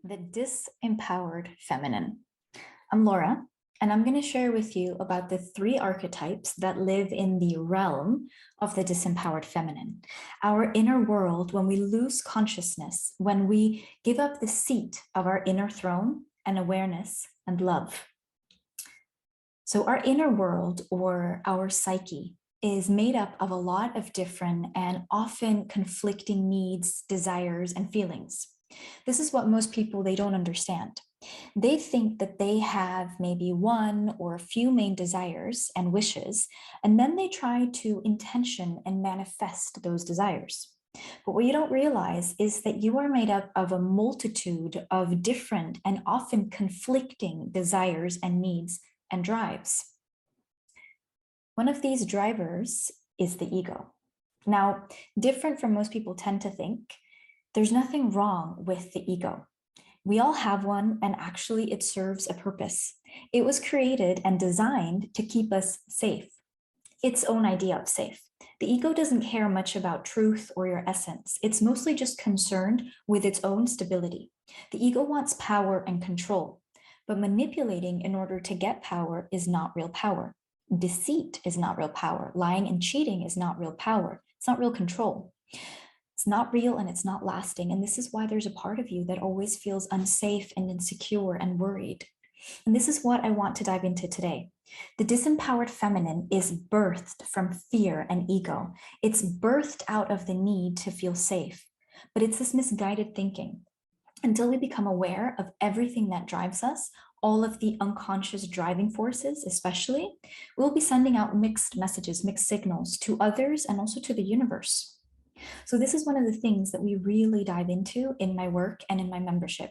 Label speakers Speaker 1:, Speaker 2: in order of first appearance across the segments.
Speaker 1: the Disempowered Feminine. I'm Laura, and I'm going to share with you about the 3 archetypes that live in the realm of the Disempowered Feminine, our inner world when we lose consciousness, when we give up the seat of our inner throne and awareness and love. So our inner world, or our psyche, is made up of a lot of different and often conflicting needs, desires, and feelings. This is what most people, they don't understand. They think that they have maybe one or a few main desires and wishes, and then they try to intention and manifest those desires. But what you don't realize is that you are made up of a multitude of different and often conflicting desires and needs and drives. One of these drivers is the ego. Now, different from most people tend to think, there's nothing wrong with the ego. We all have one, and actually it serves a purpose. It was created and designed to keep us safe. Its own idea of safe. The ego doesn't care much about truth or your essence. It's mostly just concerned with its own stability. The ego wants power and control, but manipulating in order to get power is not real power. Deceit is not real power. Lying and cheating is not real power. It's not real control. It's not real and it's not lasting. And this is why there's a part of you that always feels unsafe and insecure and worried. And this is what I want to dive into today. The disempowered feminine is birthed from fear and ego. It's birthed out of the need to feel safe. But it's this misguided thinking. Until we become aware of everything that drives us, all of the unconscious driving forces especially, we'll be sending out mixed messages, mixed signals to others and also to the universe. So this is one of the things that we really dive into in my work and in my membership.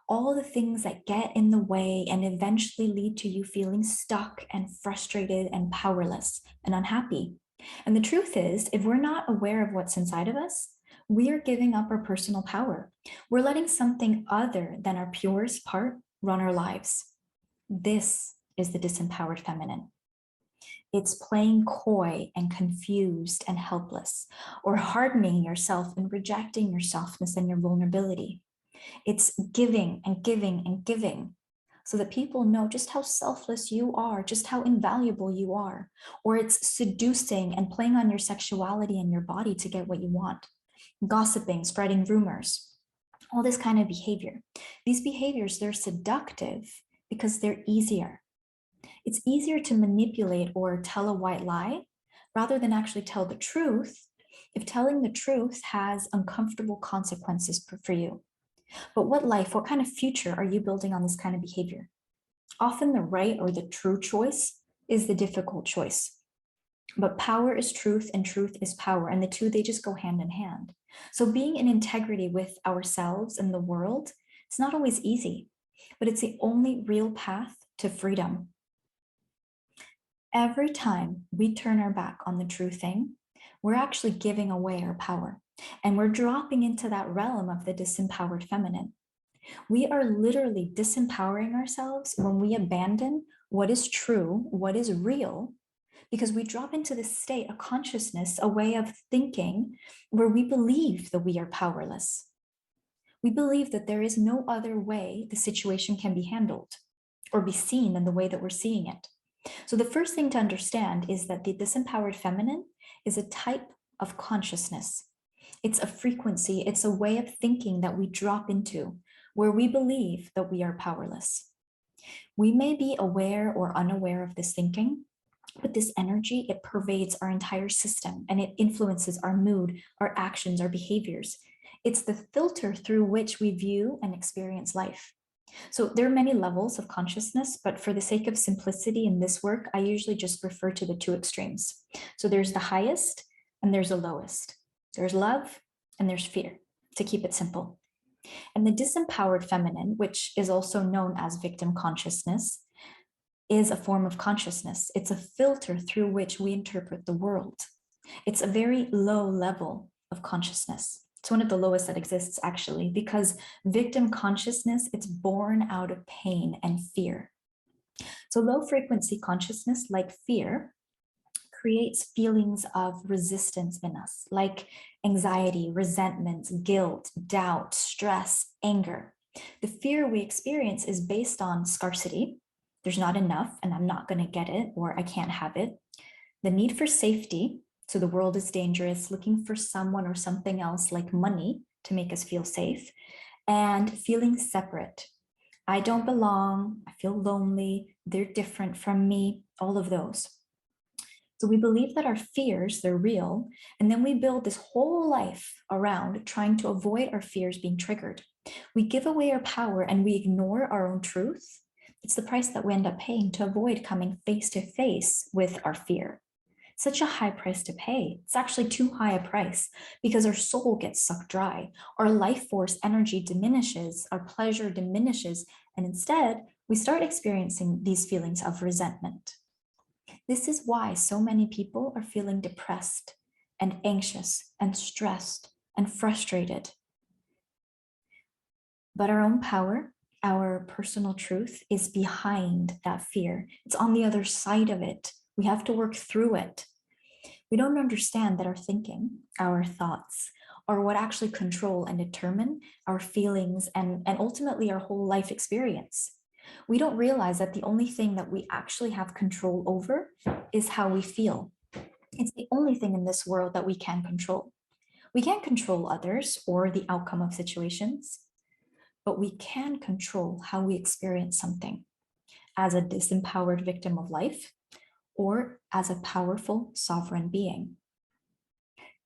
Speaker 1: All the things that get in the way and eventually lead to you feeling stuck and frustrated and powerless and unhappy. And the truth is, if we're not aware of what's inside of us, we are giving up our personal power. We're letting something other than our purest part run our lives. This is the disempowered feminine. It's playing coy and confused and helpless, or hardening yourself and rejecting your softness and your vulnerability. It's giving and giving and giving so that people know just how selfless you are, just how invaluable you are. Or it's seducing and playing on your sexuality and your body to get what you want. Gossiping, spreading rumors, all this kind of behavior. These behaviors, they're seductive because they're easier. It's easier to manipulate or tell a white lie rather than actually tell the truth if telling the truth has uncomfortable consequences for you. But what life, what kind of future are you building on this kind of behavior? Often the right or the true choice is the difficult choice. But power is truth and truth is power, and the two, they just go hand in hand. So being in integrity with ourselves and the world, it's not always easy, but it's the only real path to freedom. Every time we turn our back on the true thing, we're actually giving away our power, and we're dropping into that realm of the disempowered feminine. We are literally disempowering ourselves when we abandon what is true, what is real, because we drop into this state, a consciousness, a way of thinking where we believe that we are powerless. We believe that there is no other way the situation can be handled or be seen than the way that we're seeing it. So the first thing to understand is that the disempowered feminine is a type of consciousness. It's a frequency, it's a way of thinking that we drop into where we believe that we are powerless. We may be aware or unaware of this thinking, but this energy, it pervades our entire system and it influences our mood, our actions, our behaviors. It's the filter through which we view and experience life. So there are many levels of consciousness, but for the sake of simplicity in this work, I usually just refer to the 2 extremes. So there's the highest and there's the lowest. There's love and there's fear, to keep it simple. And the disempowered feminine, which is also known as victim consciousness, is a form of consciousness. It's a filter through which we interpret the world. It's a very low level of consciousness. It's one of the lowest that exists, actually, because victim consciousness, it's born out of pain and fear. So low frequency consciousness, like fear, creates feelings of resistance in us, like anxiety, resentment, guilt, doubt, stress, anger. The fear we experience is based on scarcity. There's not enough, and I'm not going to get it, or I can't have it. The need for safety. So the world is dangerous, looking for someone or something else like money to make us feel safe, and feeling separate. I don't belong. I feel lonely. They're different from me, all of those. So we believe that our fears, they're real, and then we build this whole life around trying to avoid our fears being triggered. We give away our power and we ignore our own truth. It's the price that we end up paying to avoid coming face to face with our fear. Such a high price to pay. It's actually too high a price because our soul gets sucked dry. Our life force energy diminishes, our pleasure diminishes, and instead we start experiencing these feelings of resentment. This is why so many people are feeling depressed and anxious and stressed and frustrated. But our own power, our personal truth is behind that fear. It's on the other side of it. We have to work through it. We don't understand that our thinking, our thoughts, are what actually control and determine our feelings and ultimately our whole life experience. We don't realize that the only thing that we actually have control over is how we feel. It's the only thing in this world that we can control. We can't control others or the outcome of situations, but we can control how we experience something as a disempowered victim of life or as a powerful sovereign being.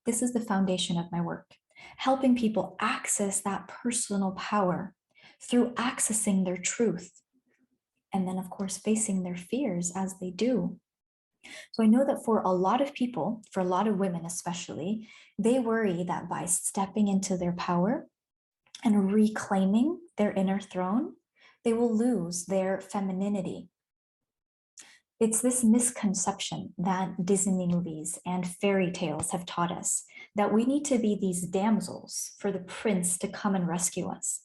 Speaker 1: This is the foundation of my work, helping people access that personal power through accessing their truth. And then, of course, facing their fears as they do. So I know that for a lot of people, for a lot of women especially, they worry that by stepping into their power and reclaiming their inner throne, they will lose their femininity. It's this misconception that Disney movies and fairy tales have taught us, that we need to be these damsels for the prince to come and rescue us.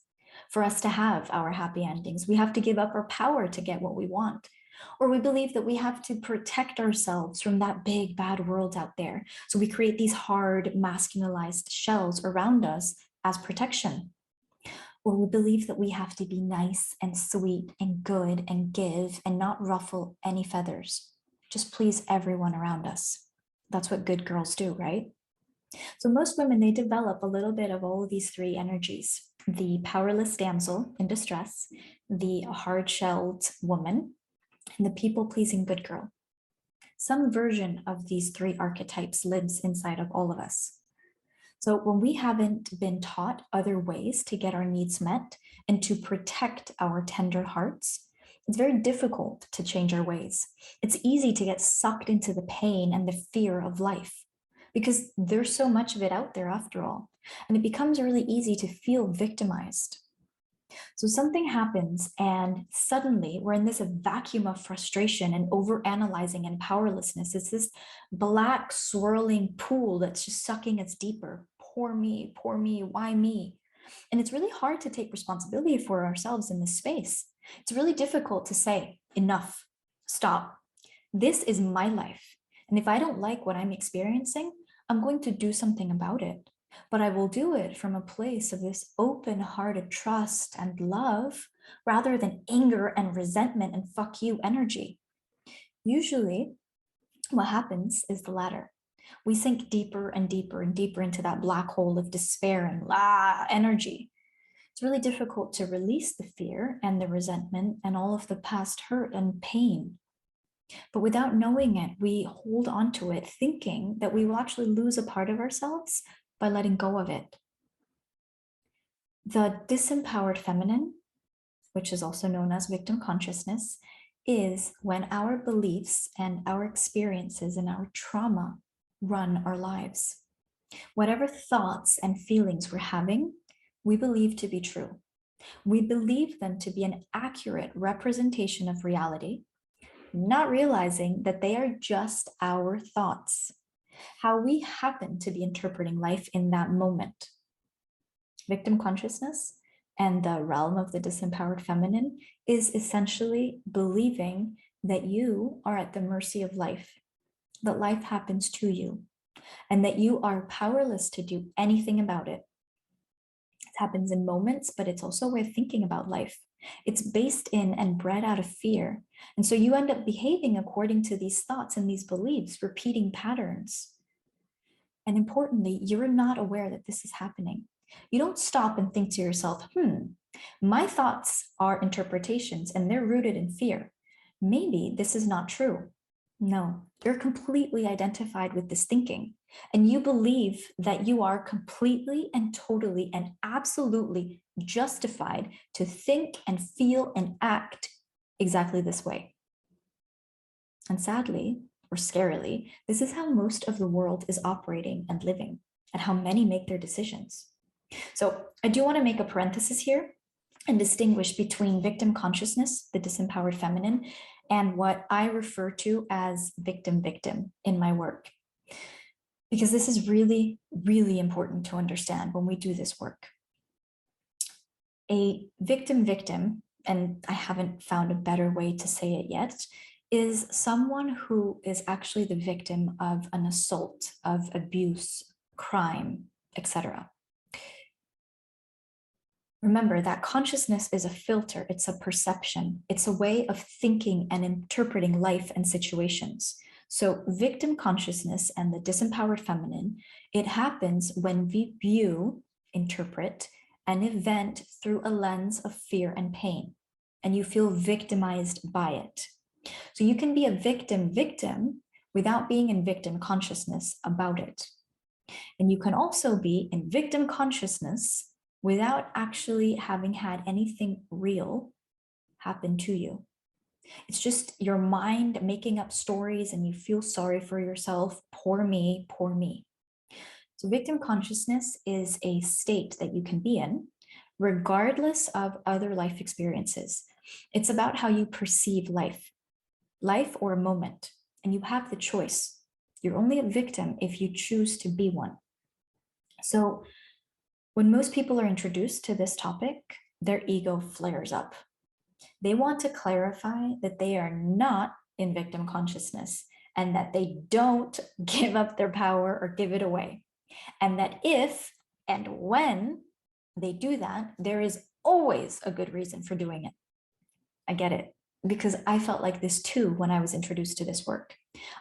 Speaker 1: For us to have our happy endings, we have to give up our power to get what we want. Or we believe that we have to protect ourselves from that big bad world out there. So we create these hard masculinized shells around us as protection. Or we believe that we have to be nice and sweet and good and give and not ruffle any feathers. Just please everyone around us. That's what good girls do, right? So most women, they develop a little bit of all of these three energies: the powerless damsel in distress, the hard-shelled woman, and the people-pleasing good girl. Some version of these three archetypes lives inside of all of us. So when we haven't been taught other ways to get our needs met and to protect our tender hearts, it's very difficult to change our ways. It's easy to get sucked into the pain and the fear of life because there's so much of it out there after all. And it becomes really easy to feel victimized. So something happens and suddenly we're in this vacuum of frustration and overanalyzing and powerlessness. It's this black swirling pool that's just sucking us deeper. Poor me, why me? And it's really hard to take responsibility for ourselves in this space. It's really difficult to say, enough, stop. This is my life. And if I don't like what I'm experiencing, I'm going to do something about it. But I will do it from a place of this open-hearted trust and love rather than anger and resentment and fuck you energy. Usually, what happens is the latter. We sink deeper and deeper and deeper into that black hole of despair and energy. It's really difficult to release the fear and the resentment and all of the past hurt and pain. But without knowing it, we hold on to it thinking that we will actually lose a part of ourselves by letting go of it. The disempowered feminine, which is also known as victim consciousness, is when our beliefs and our experiences and our trauma run our lives. Whatever thoughts and feelings we're having, we believe to be true. We believe them to be an accurate representation of reality, not realizing that they are just our thoughts, how we happen to be interpreting life in that moment. Victim consciousness and the realm of the disempowered feminine is essentially believing that you are at the mercy of life, that life happens to you, and that you are powerless to do anything about it. It happens in moments, but it's also a way of thinking about life. It's based in and bred out of fear. And so you end up behaving according to these thoughts and these beliefs, repeating patterns. And importantly, you're not aware that this is happening. You don't stop and think to yourself, my thoughts are interpretations and they're rooted in fear. Maybe this is not true. No, you're completely identified with this thinking, and you believe that you are completely and totally and absolutely justified to think and feel and act exactly this way. And sadly, or scarily, this is how most of the world is operating and living, and how many make their decisions. So I do want to make a parenthesis here and distinguish between victim consciousness, the disempowered feminine, and what I refer to as victim in my work. Because this is really, really important to understand when we do this work. A victim, and I haven't found a better way to say it yet, is someone who is actually the victim of an assault, of abuse, crime, etc. Remember that consciousness is a filter, it's a perception, it's a way of thinking and interpreting life and situations. So victim consciousness and the disempowered feminine, it happens when we view, interpret an event through a lens of fear and pain, and you feel victimized by it. So you can be a victim without being in victim consciousness about it. And you can also be in victim consciousness without actually having had anything real happen to you. It's just your mind making up stories and you feel sorry for yourself. Poor me, poor me. So victim consciousness is a state that you can be in regardless of other life experiences. It's about how you perceive life or a moment, and you have the choice. You're only a victim if you choose to be one. So when most people are introduced to this topic, their ego flares up. They want to clarify that they are not in victim consciousness and that they don't give up their power or give it away. And that if and when they do that, there is always a good reason for doing it. I get it, because I felt like this too when I was introduced to this work.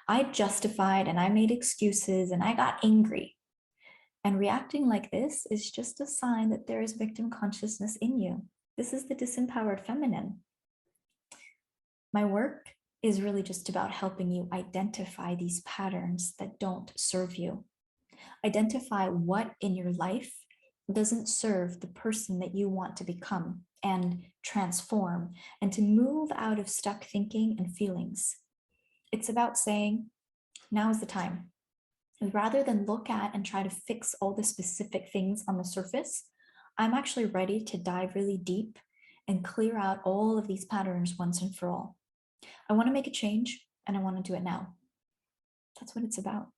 Speaker 1: I justified and I made excuses and I got angry. And reacting like this is just a sign that there is victim consciousness in you. This is the disempowered feminine. My work is really just about helping you identify these patterns that don't serve you. Identify what in your life doesn't serve the person that you want to become and transform, and to move out of stuck thinking and feelings. It's about saying, now is the time. Rather than look at and try to fix all the specific things on the surface, I'm actually ready to dive really deep and clear out all of these patterns once and for all. I want to make a change and I want to do it now. That's what it's about.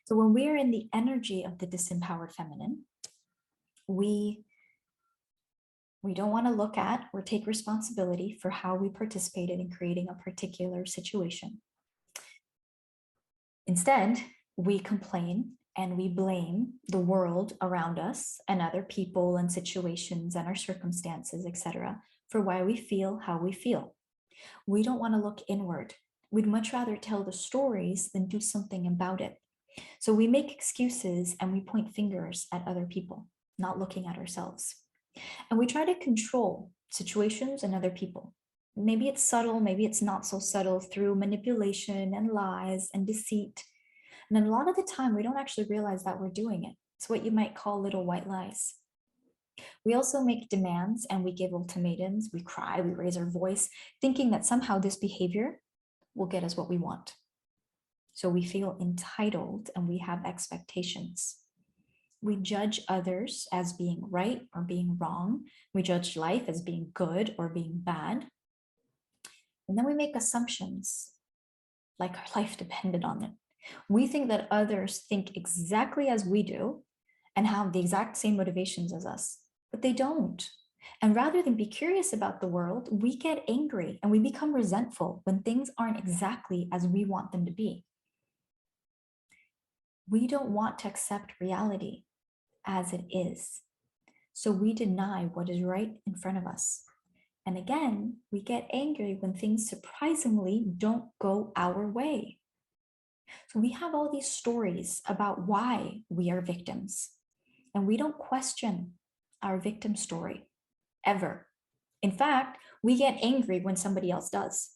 Speaker 1: So when we're in the energy of the disempowered feminine, we don't want to look at or take responsibility for how we participated in creating a particular situation. Instead, we complain and we blame the world around us and other people and situations and our circumstances, etc., for why we feel how we feel. We don't want to look inward. We'd much rather tell the stories than do something about it. So we make excuses and we point fingers at other people, not looking at ourselves. And we try to control situations and other people. Maybe it's subtle, maybe it's not so subtle, through manipulation and lies and deceit. And then a lot of the time, we don't actually realize that we're doing it. It's what you might call little white lies. We also make demands and we give ultimatums. We cry, we raise our voice, thinking that somehow this behavior will get us what we want. So we feel entitled and we have expectations. We judge others as being right or being wrong. We judge life as being good or being bad. And then we make assumptions like our life depended on it. We think that others think exactly as we do and have the exact same motivations as us, but they don't. And rather than be curious about the world, we get angry and we become resentful when things aren't exactly as we want them to be. We don't want to accept reality as it is. So we deny what is right in front of us. And again, we get angry when things surprisingly don't go our way. So we have all these stories about why we are victims, and we don't question our victim story ever. In fact, we get angry when somebody else does.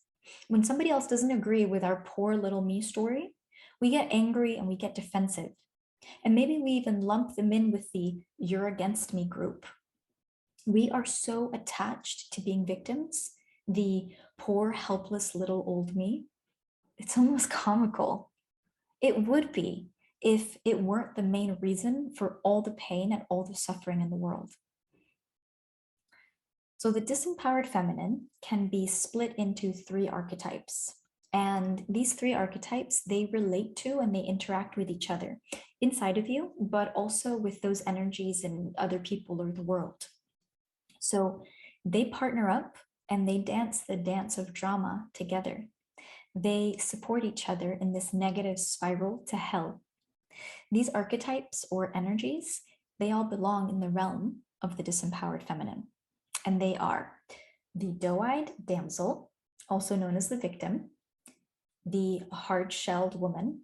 Speaker 1: When somebody else doesn't agree with our poor little me story, we get angry and we get defensive. And maybe we even lump them in with the "you're against me" group. We are so attached to being victims, the poor, helpless little old me. It's almost comical. It would be if it weren't the main reason for all the pain and all the suffering in the world. So the disempowered feminine can be split into 3 archetypes. And these 3 archetypes, they relate to and they interact with each other inside of you, but also with those energies in other people or the world. So they partner up and they dance the dance of drama together. They support each other in this negative spiral to hell. These archetypes or energies, they all belong in the realm of the disempowered feminine. And they are the doe-eyed damsel, also known as the victim, the hard-shelled woman,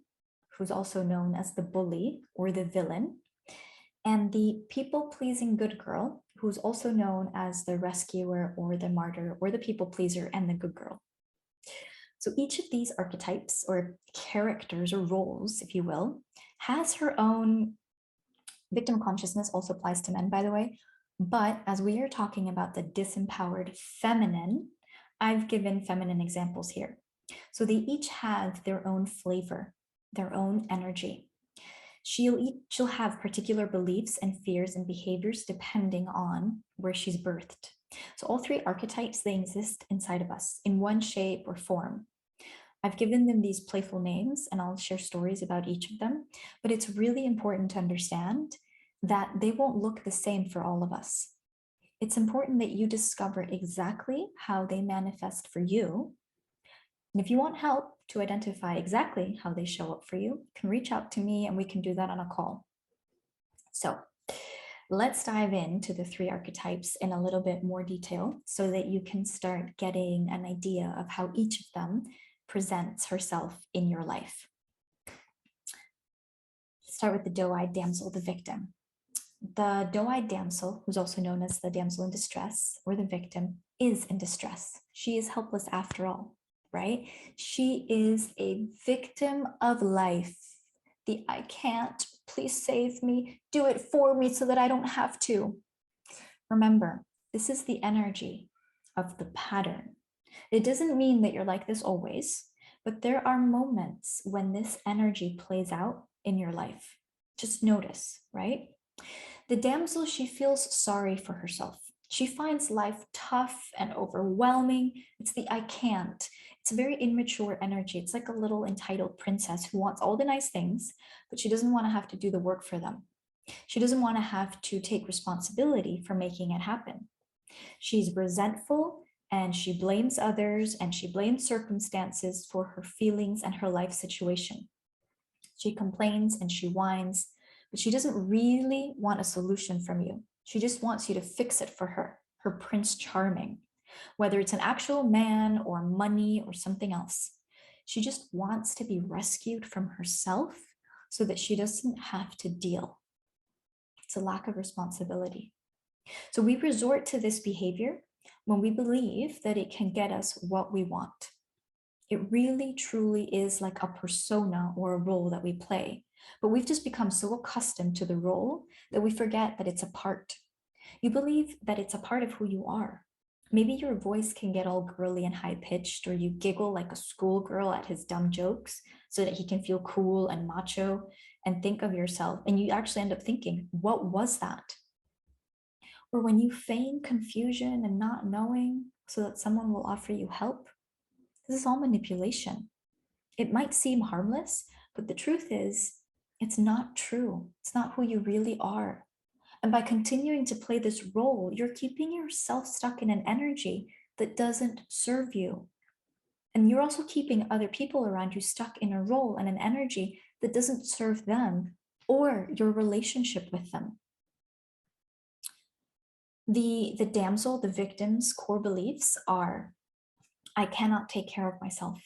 Speaker 1: who's also known as the bully or the villain, and the people-pleasing good girl, who's also known as the rescuer or the martyr or the people pleaser and the good girl. So each of these archetypes or characters or roles, if you will, has her own victim consciousness. Also applies to men, by the way. But as we are talking about the disempowered feminine, I've given feminine examples here. So they each have their own flavor, their own energy. She'll have particular beliefs and fears and behaviors depending on where she's birthed. So all 3 archetypes, they exist inside of us in one shape or form. I've given them these playful names and I'll share stories about each of them, but it's really important to understand that they won't look the same for all of us. It's important that you discover exactly how they manifest for you. And if you want help to identify exactly how they show up for you, you can reach out to me and we can do that on a call. So let's dive into the 3 archetypes in a little bit more detail so that you can start getting an idea of how each of them presents herself in your life. Start with the doe-eyed damsel, the victim. The doe-eyed damsel, who's also known as the damsel in distress or the victim, is in distress. She is helpless after all, right? She is a victim of life. The "I can't, please save me, do it for me so that I don't have to." Remember, this is the energy of the pattern. It doesn't mean that you're like this always, but there are moments when this energy plays out in your life. Just notice, right? The damsel, she feels sorry for herself. She finds life tough and overwhelming. It's the "I can't." It's a very immature energy. It's like a little entitled princess who wants all the nice things, but she doesn't want to have to do the work for them. She doesn't want to have to take responsibility for making it happen. She's resentful and she blames others and she blames circumstances for her feelings and her life situation. She complains and she whines, but she doesn't really want a solution from you. She just wants you to fix it for her, her Prince Charming, whether it's an actual man or money or something else. She just wants to be rescued from herself so that she doesn't have to deal. It's a lack of responsibility. So we resort to this behavior when we believe that it can get us what we want. It really, truly is like a persona or a role that we play, but we've just become so accustomed to the role that we forget that it's a part. You believe that it's a part of who you are. Maybe your voice can get all girly and high-pitched, or you giggle like a schoolgirl at his dumb jokes so that he can feel cool and macho and think of yourself. And you actually end up thinking, what was that? Or when you feign confusion and not knowing so that someone will offer you help, this is all manipulation. It might seem harmless, but the truth is, it's not true. It's not who you really are. And by continuing to play this role, you're keeping yourself stuck in an energy that doesn't serve you. And you're also keeping other people around you stuck in a role and an energy that doesn't serve them or your relationship with them. The damsel, the victim's core beliefs are, I cannot take care of myself.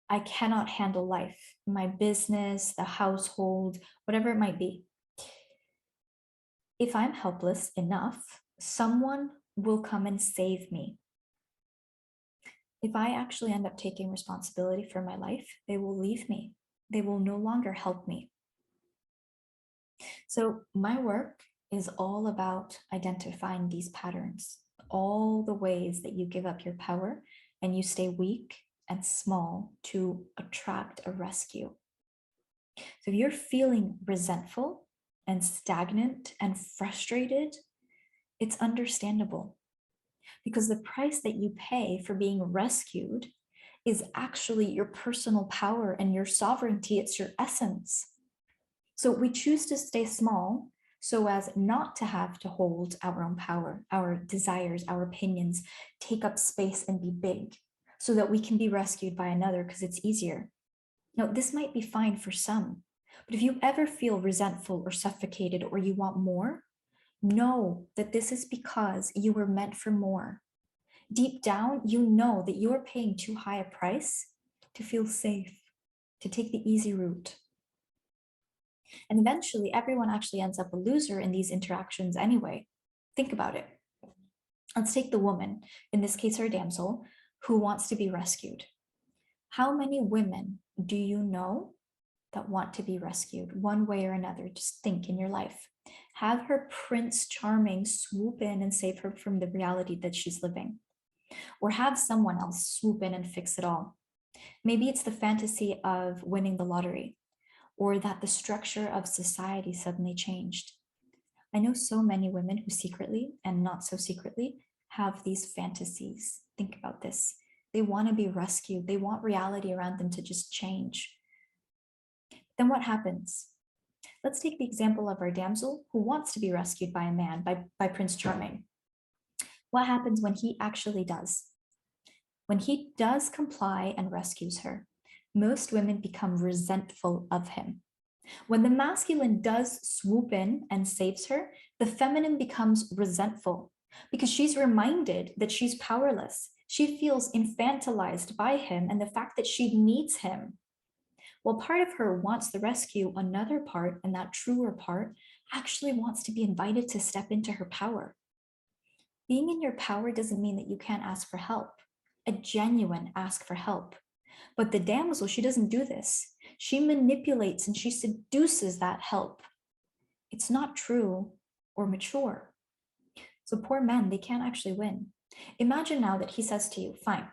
Speaker 1: I cannot handle life, my business, the household, whatever it might be. If I'm helpless enough, someone will come and save me. If I actually end up taking responsibility for my life, they will leave me. They will no longer help me. So my work is all about identifying these patterns, all the ways that you give up your power and you stay weak and small to attract a rescue. So if you're feeling resentful and stagnant and frustrated, it's understandable, because the price that you pay for being rescued is actually your personal power and your sovereignty. It's your essence. So we choose to stay small so as not to have to hold our own power, our desires, our opinions, take up space and be big, so that we can be rescued by another because it's easier. Now, this might be fine for some, but if you ever feel resentful or suffocated or you want more, know that this is because you were meant for more. Deep down, you know that you're paying too high a price to feel safe, to take the easy route. And eventually, everyone actually ends up a loser in these interactions anyway. Think about it. Let's take the woman, in this case, our damsel, who wants to be rescued. How many women do you know that want to be rescued one way or another? Just think in your life. Have her Prince Charming swoop in and save her from the reality that she's living. Or have someone else swoop in and fix it all. Maybe it's the fantasy of winning the lottery, or that the structure of society suddenly changed. I know so many women who secretly and not so secretly have these fantasies. Think about this. They want to be rescued. They want reality around them to just change. Then what happens? Let's take the example of our damsel who wants to be rescued by a man, by Prince Charming. What happens when he actually does? When he does comply and rescues her, most women become resentful of him. When the masculine does swoop in and saves her, the feminine becomes resentful because she's reminded that she's powerless. She feels infantilized by him and the fact that she needs him. While part of her wants the rescue, another part, and that truer part, actually wants to be invited to step into her power. Being in your power doesn't mean that you can't ask for help. A genuine ask for help. But the damsel, she doesn't do this. She manipulates and she seduces that help. It's not true or mature. So poor men, they can't actually win. Imagine now that he says to you, fine,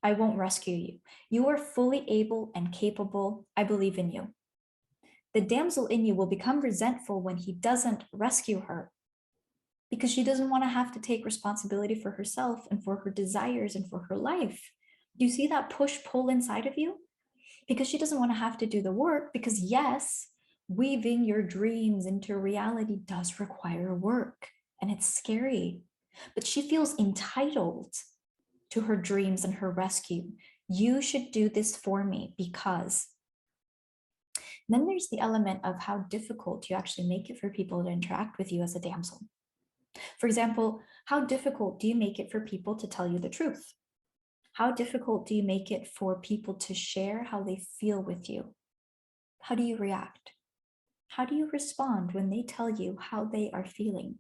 Speaker 1: I won't rescue you. You are fully able and capable. I believe in you. The damsel in you will become resentful when he doesn't rescue her, because she doesn't want to have to take responsibility for herself and for her desires and for her life. Do you see that push-pull inside of you? Because she doesn't want to have to do the work, because yes, weaving your dreams into reality does require work and it's scary, but she feels entitled to her dreams and her rescue. You should do this for me because. Then there's the element of how difficult you actually make it for people to interact with you as a damsel. For example, how difficult do you make it for people to tell you the truth? How difficult do you make it for people to share how they feel with you? How do you react? How do you respond when they tell you how they are feeling,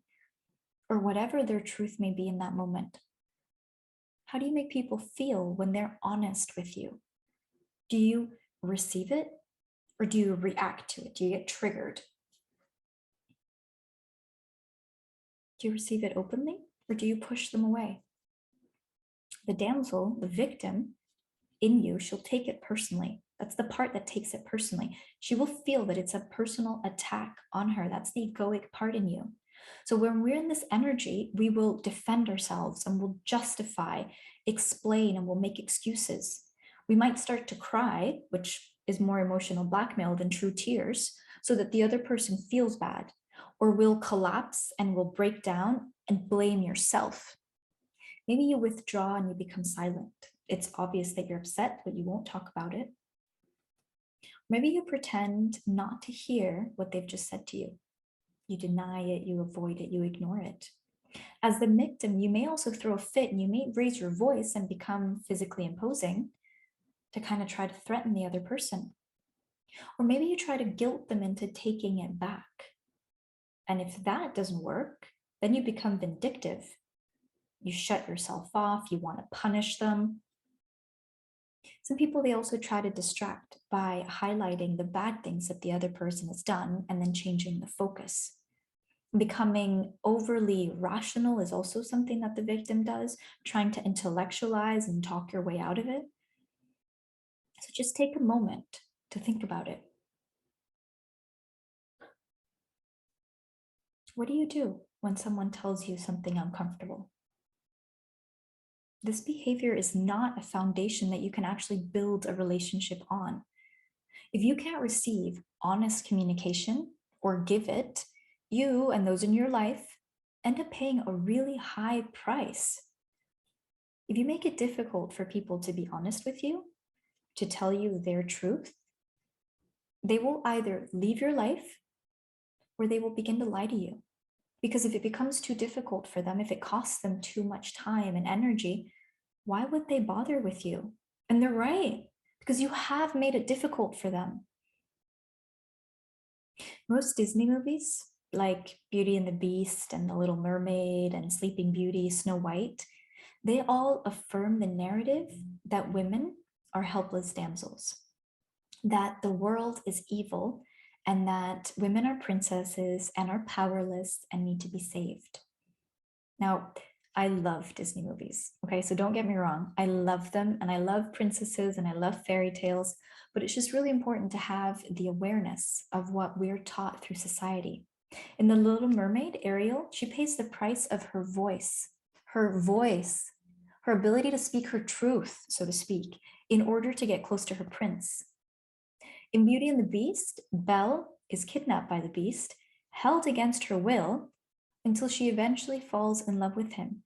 Speaker 1: or whatever their truth may be in that moment? How do you make people feel when they're honest with you? Do you receive it, or do you react to it? Do you get triggered? Do you receive it openly, or do you push them away? The damsel, the victim in you, she'll take it personally. That's the part that takes it personally. She will feel that it's a personal attack on her. That's the egoic part in you. So when we're in this energy, we will defend ourselves and we'll justify, explain, and we'll make excuses. We might start to cry, which is more emotional blackmail than true tears, so that the other person feels bad, or we'll collapse and we'll break down and blame yourself. Maybe you withdraw and you become silent. It's obvious that you're upset, but you won't talk about it. Maybe you pretend not to hear what they've just said to you. You deny it, you avoid it, you ignore it. As the victim, you may also throw a fit and you may raise your voice and become physically imposing to kind of try to threaten the other person. Or maybe you try to guilt them into taking it back. And if that doesn't work, then you become vindictive. You shut yourself off, you want to punish them. Some people, they also try to distract by highlighting the bad things that the other person has done and then changing the focus. Becoming overly rational is also something that the victim does, trying to intellectualize and talk your way out of it. So just take a moment to think about it. What do you do when someone tells you something uncomfortable? This behavior is not a foundation that you can actually build a relationship on. If you can't receive honest communication or give it, you and those in your life end up paying a really high price. If you make it difficult for people to be honest with you, to tell you their truth, they will either leave your life or they will begin to lie to you. Because if it becomes too difficult for them, if it costs them too much time and energy, why would they bother with you? And they're right, because you have made it difficult for them. Most Disney movies, like Beauty and the Beast and The Little Mermaid and Sleeping Beauty, Snow White, they all affirm the narrative that women are helpless damsels, that the world is evil, and that women are princesses and are powerless and need to be saved. Now, I love Disney movies, okay? So don't get me wrong. I love them and I love princesses and I love fairy tales, but it's just really important to have the awareness of what we're taught through society. In The Little Mermaid, Ariel, she pays the price of her voice, her ability to speak her truth, so to speak, in order to get close to her prince. In Beauty and the Beast, Belle is kidnapped by the beast, held against her will, until she eventually falls in love with him.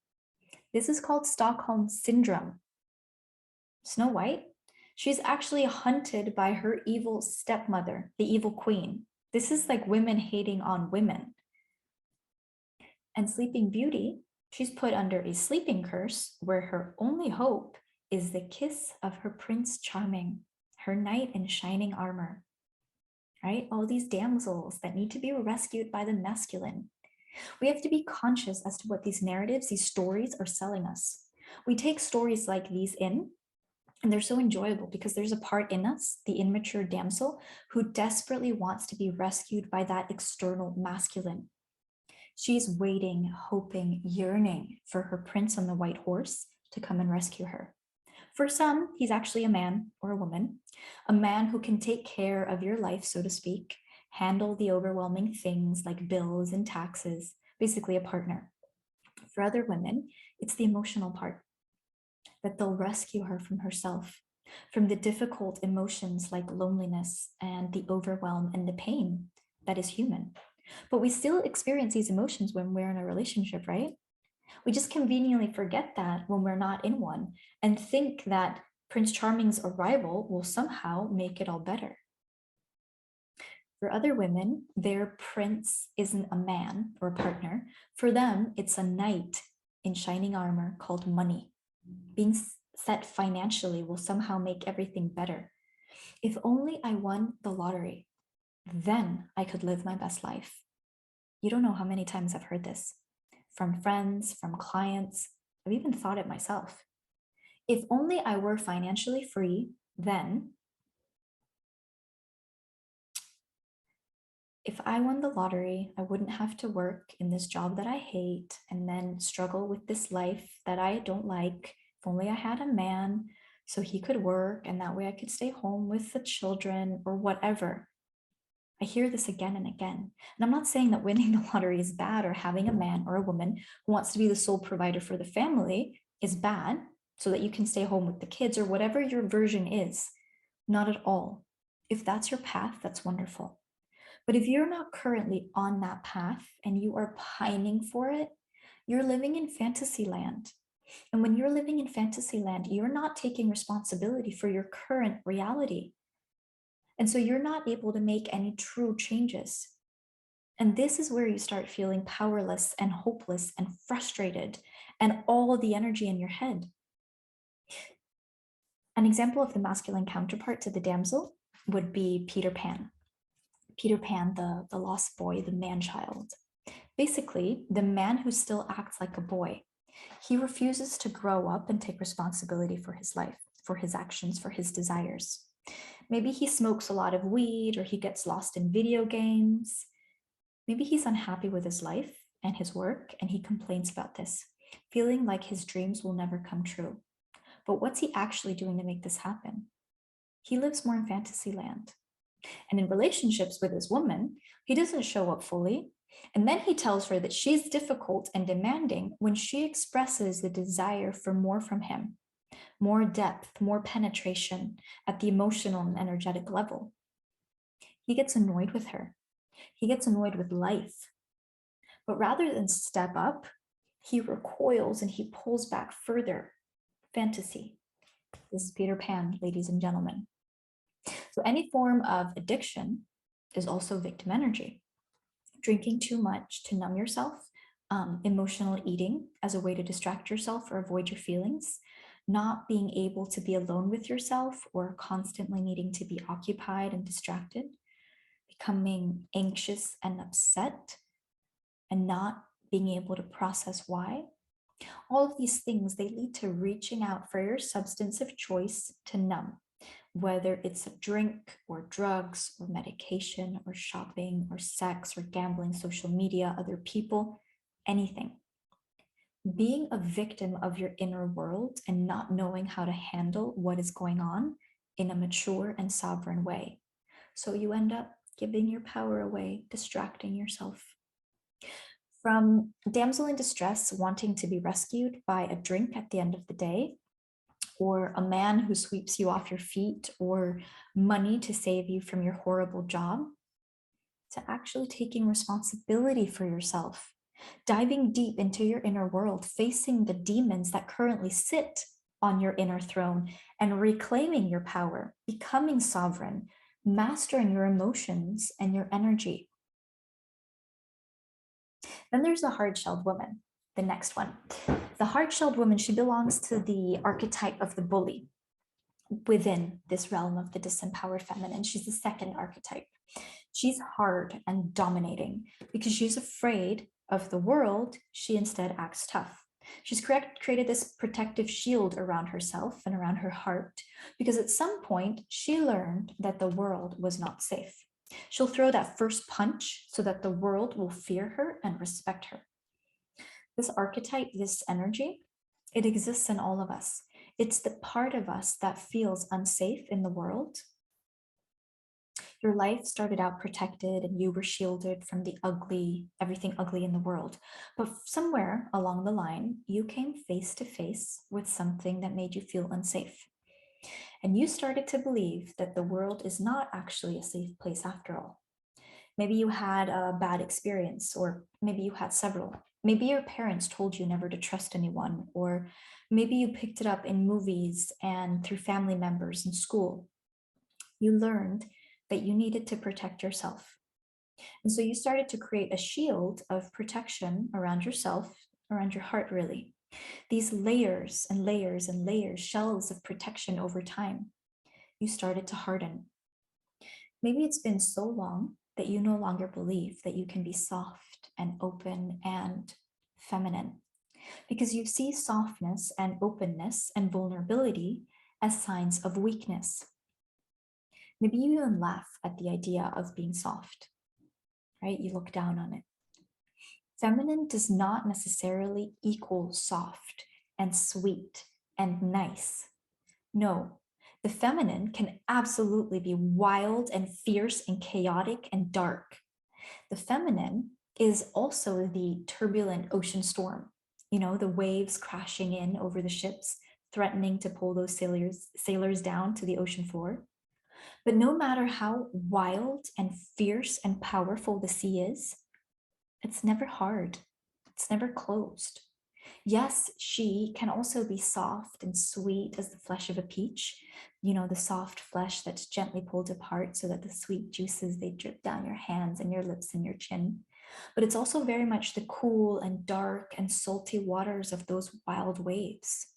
Speaker 1: This is called Stockholm Syndrome. Snow White, she's actually hunted by her evil stepmother, the evil queen. This is like women hating on women. And Sleeping Beauty, she's put under a sleeping curse where her only hope is the kiss of her Prince Charming, her knight in shining armor. Right? All these damsels that need to be rescued by the masculine. We have to be conscious as to what these narratives, these stories are selling us. We take stories like these in, and they're so enjoyable because there's a part in us, the immature damsel, who desperately wants to be rescued by that external masculine. She's waiting, hoping, yearning for her prince on the white horse to come and rescue her. For some, he's actually a man or a woman, a man who can take care of your life, so to speak, handle the overwhelming things like bills and taxes, basically a partner. For other women, it's the emotional part, that they'll rescue her from herself, from the difficult emotions like loneliness and the overwhelm and the pain that is human. But we still experience these emotions when we're in a relationship, right? We just conveniently forget that when we're not in one and think that Prince Charming's arrival will somehow make it all better. For other women, their prince isn't a man or a partner. For them, it's a knight in shining armor called money. Being set financially will somehow make everything better. If only I won the lottery, then I could live my best life. You don't know how many times I've heard this from friends, from clients. I've even thought it myself. If only I were financially free, then if I won the lottery, I wouldn't have to work in this job that I hate and then struggle with this life that I don't like. If only I had a man so he could work and that way I could stay home with the children or whatever. I hear this again and again. And I'm not saying that winning the lottery is bad or having a man or a woman who wants to be the sole provider for the family is bad so that you can stay home with the kids or whatever your version is. Not at all. If that's your path, that's wonderful. But if you're not currently on that path and you are pining for it, you're living in fantasy land. And when you're living in fantasy land, you're not taking responsibility for your current reality. And so you're not able to make any true changes. And this is where you start feeling powerless and hopeless and frustrated and all the energy in your head. An example of the masculine counterpart to the damsel would be Peter Pan. Peter Pan, the lost boy, the man-child. Basically, the man who still acts like a boy. He refuses to grow up and take responsibility for his life, for his actions, for his desires. Maybe he smokes a lot of weed or he gets lost in video games. Maybe he's unhappy with his life and his work and he complains about this, feeling like his dreams will never come true. But what's he actually doing to make this happen? He lives more in fantasy land. And in relationships with his woman, he doesn't show up fully. And then he tells her that she's difficult and demanding when she expresses the desire for more from him, more depth, more penetration at the emotional and energetic level. He gets annoyed with her. He gets annoyed with life. But rather than step up, he recoils and he pulls back further. Fantasy. This is Peter Pan, ladies and gentlemen. So any form of addiction is also victim energy. Drinking too much to numb yourself, emotional eating as a way to distract yourself or avoid your feelings, not being able to be alone with yourself or constantly needing to be occupied and distracted, becoming anxious and upset and not being able to process why. All of these things, they lead to reaching out for your substance of choice to numb, whether it's a drink or drugs or medication or shopping or sex or gambling, social media, other people, anything. Being a victim of your inner world and not knowing how to handle what is going on in a mature and sovereign way. So you end up giving your power away, distracting yourself. From damsel in distress wanting to be rescued by a drink at the end of the day, or a man who sweeps you off your feet, or money to save you from your horrible job, to actually taking responsibility for yourself, diving deep into your inner world, facing the demons that currently sit on your inner throne and reclaiming your power, becoming sovereign, mastering your emotions and your energy. Then there's the hard-shelled woman, the next one. The hard-shelled woman, she belongs to the archetype of the bully within this realm of the disempowered feminine. She's the second archetype. She's hard and dominating because she's afraid of the world. She instead acts tough. She's created this protective shield around herself and around her heart because at some point she learned that the world was not safe. She'll throw that first punch so that the world will fear her and respect her. This archetype, this energy, it exists in all of us. It's the part of us that feels unsafe in the world. Your life started out protected and you were shielded from the ugly, everything ugly in the world. But somewhere along the line, you came face to face with something that made you feel unsafe. And you started to believe that the world is not actually a safe place after all. Maybe you had a bad experience, or maybe you had several. Maybe your parents told you never to trust anyone, or maybe you picked it up in movies and through family members in school. You learned that you needed to protect yourself. And so you started to create a shield of protection around yourself, around your heart, really. These layers and layers and layers, shells of protection over time. You started to harden. Maybe it's been so long that you no longer believe that you can be soft and open and feminine, because you see softness and openness and vulnerability as signs of weakness. Maybe you even laugh at the idea of being soft, right? You look down on it. Feminine does not necessarily equal soft and sweet and nice. No, the feminine can absolutely be wild and fierce and chaotic and dark. The feminine is also the turbulent ocean storm, the waves crashing in over the ships, threatening to pull those sailors down to the ocean floor. But no matter how wild and fierce and powerful the sea is, it's never hard. It's never closed. Yes, she can also be soft and sweet as the flesh of a peach, the soft flesh that's gently pulled apart so that the sweet juices, they drip down your hands and your lips and your chin. But it's also very much the cool and dark and salty waters of those wild waves.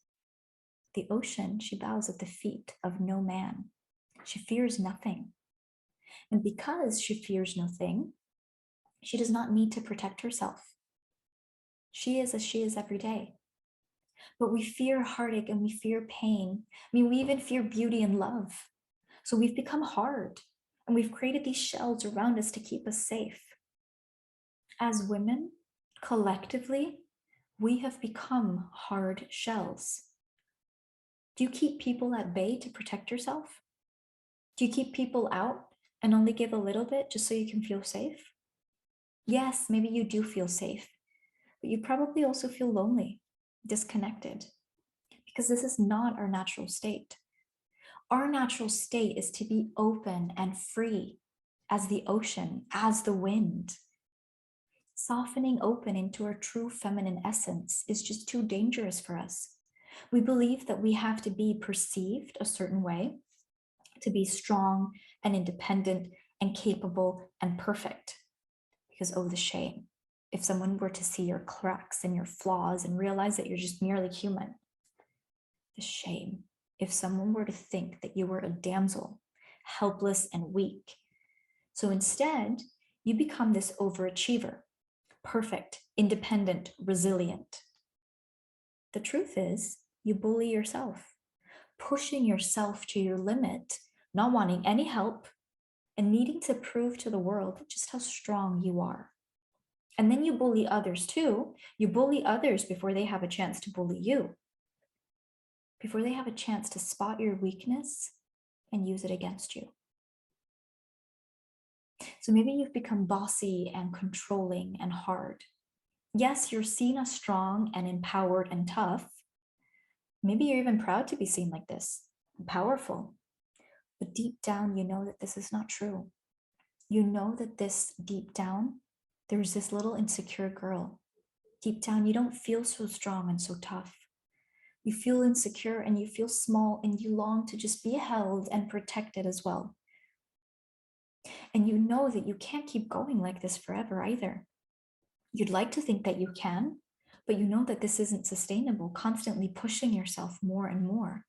Speaker 1: The ocean, she bows at the feet of no man. She fears nothing. And because she fears no thing, she does not need to protect herself. She is as she is every day. But we fear heartache and we fear pain. I mean, we even fear beauty and love. So we've become hard and we've created these shells around us to keep us safe. As women, collectively, we have become hard shells. Do you keep people at bay to protect yourself? Do you keep people out and only give a little bit just so you can feel safe? Yes, maybe you do feel safe, but you probably also feel lonely, disconnected, because this is not our natural state. Our natural state is to be open and free as the ocean, as the wind. Softening open into our true feminine essence is just too dangerous for us. We believe that we have to be perceived a certain way, to be strong and independent and capable and perfect. Because, oh, the shame. If someone were to see your cracks and your flaws and realize that you're just merely human. The shame. If someone were to think that you were a damsel, helpless and weak. So instead, you become this overachiever, perfect, independent, resilient. The truth is, you bully yourself, pushing yourself to your limit, not wanting any help, and needing to prove to the world just how strong you are. And then you bully others too. You bully others before they have a chance to bully you, before they have a chance to spot your weakness and use it against you. So maybe you've become bossy and controlling and hard. Yes, you're seen as strong and empowered and tough. Maybe you're even proud to be seen like this, powerful. But deep down, you know that this is not true. You know that this deep down, there's this little insecure girl. Deep down, you don't feel so strong and so tough. You feel insecure and you feel small and you long to just be held and protected as well. And you know that you can't keep going like this forever either. You'd like to think that you can, but you know that this isn't sustainable, constantly pushing yourself more and more.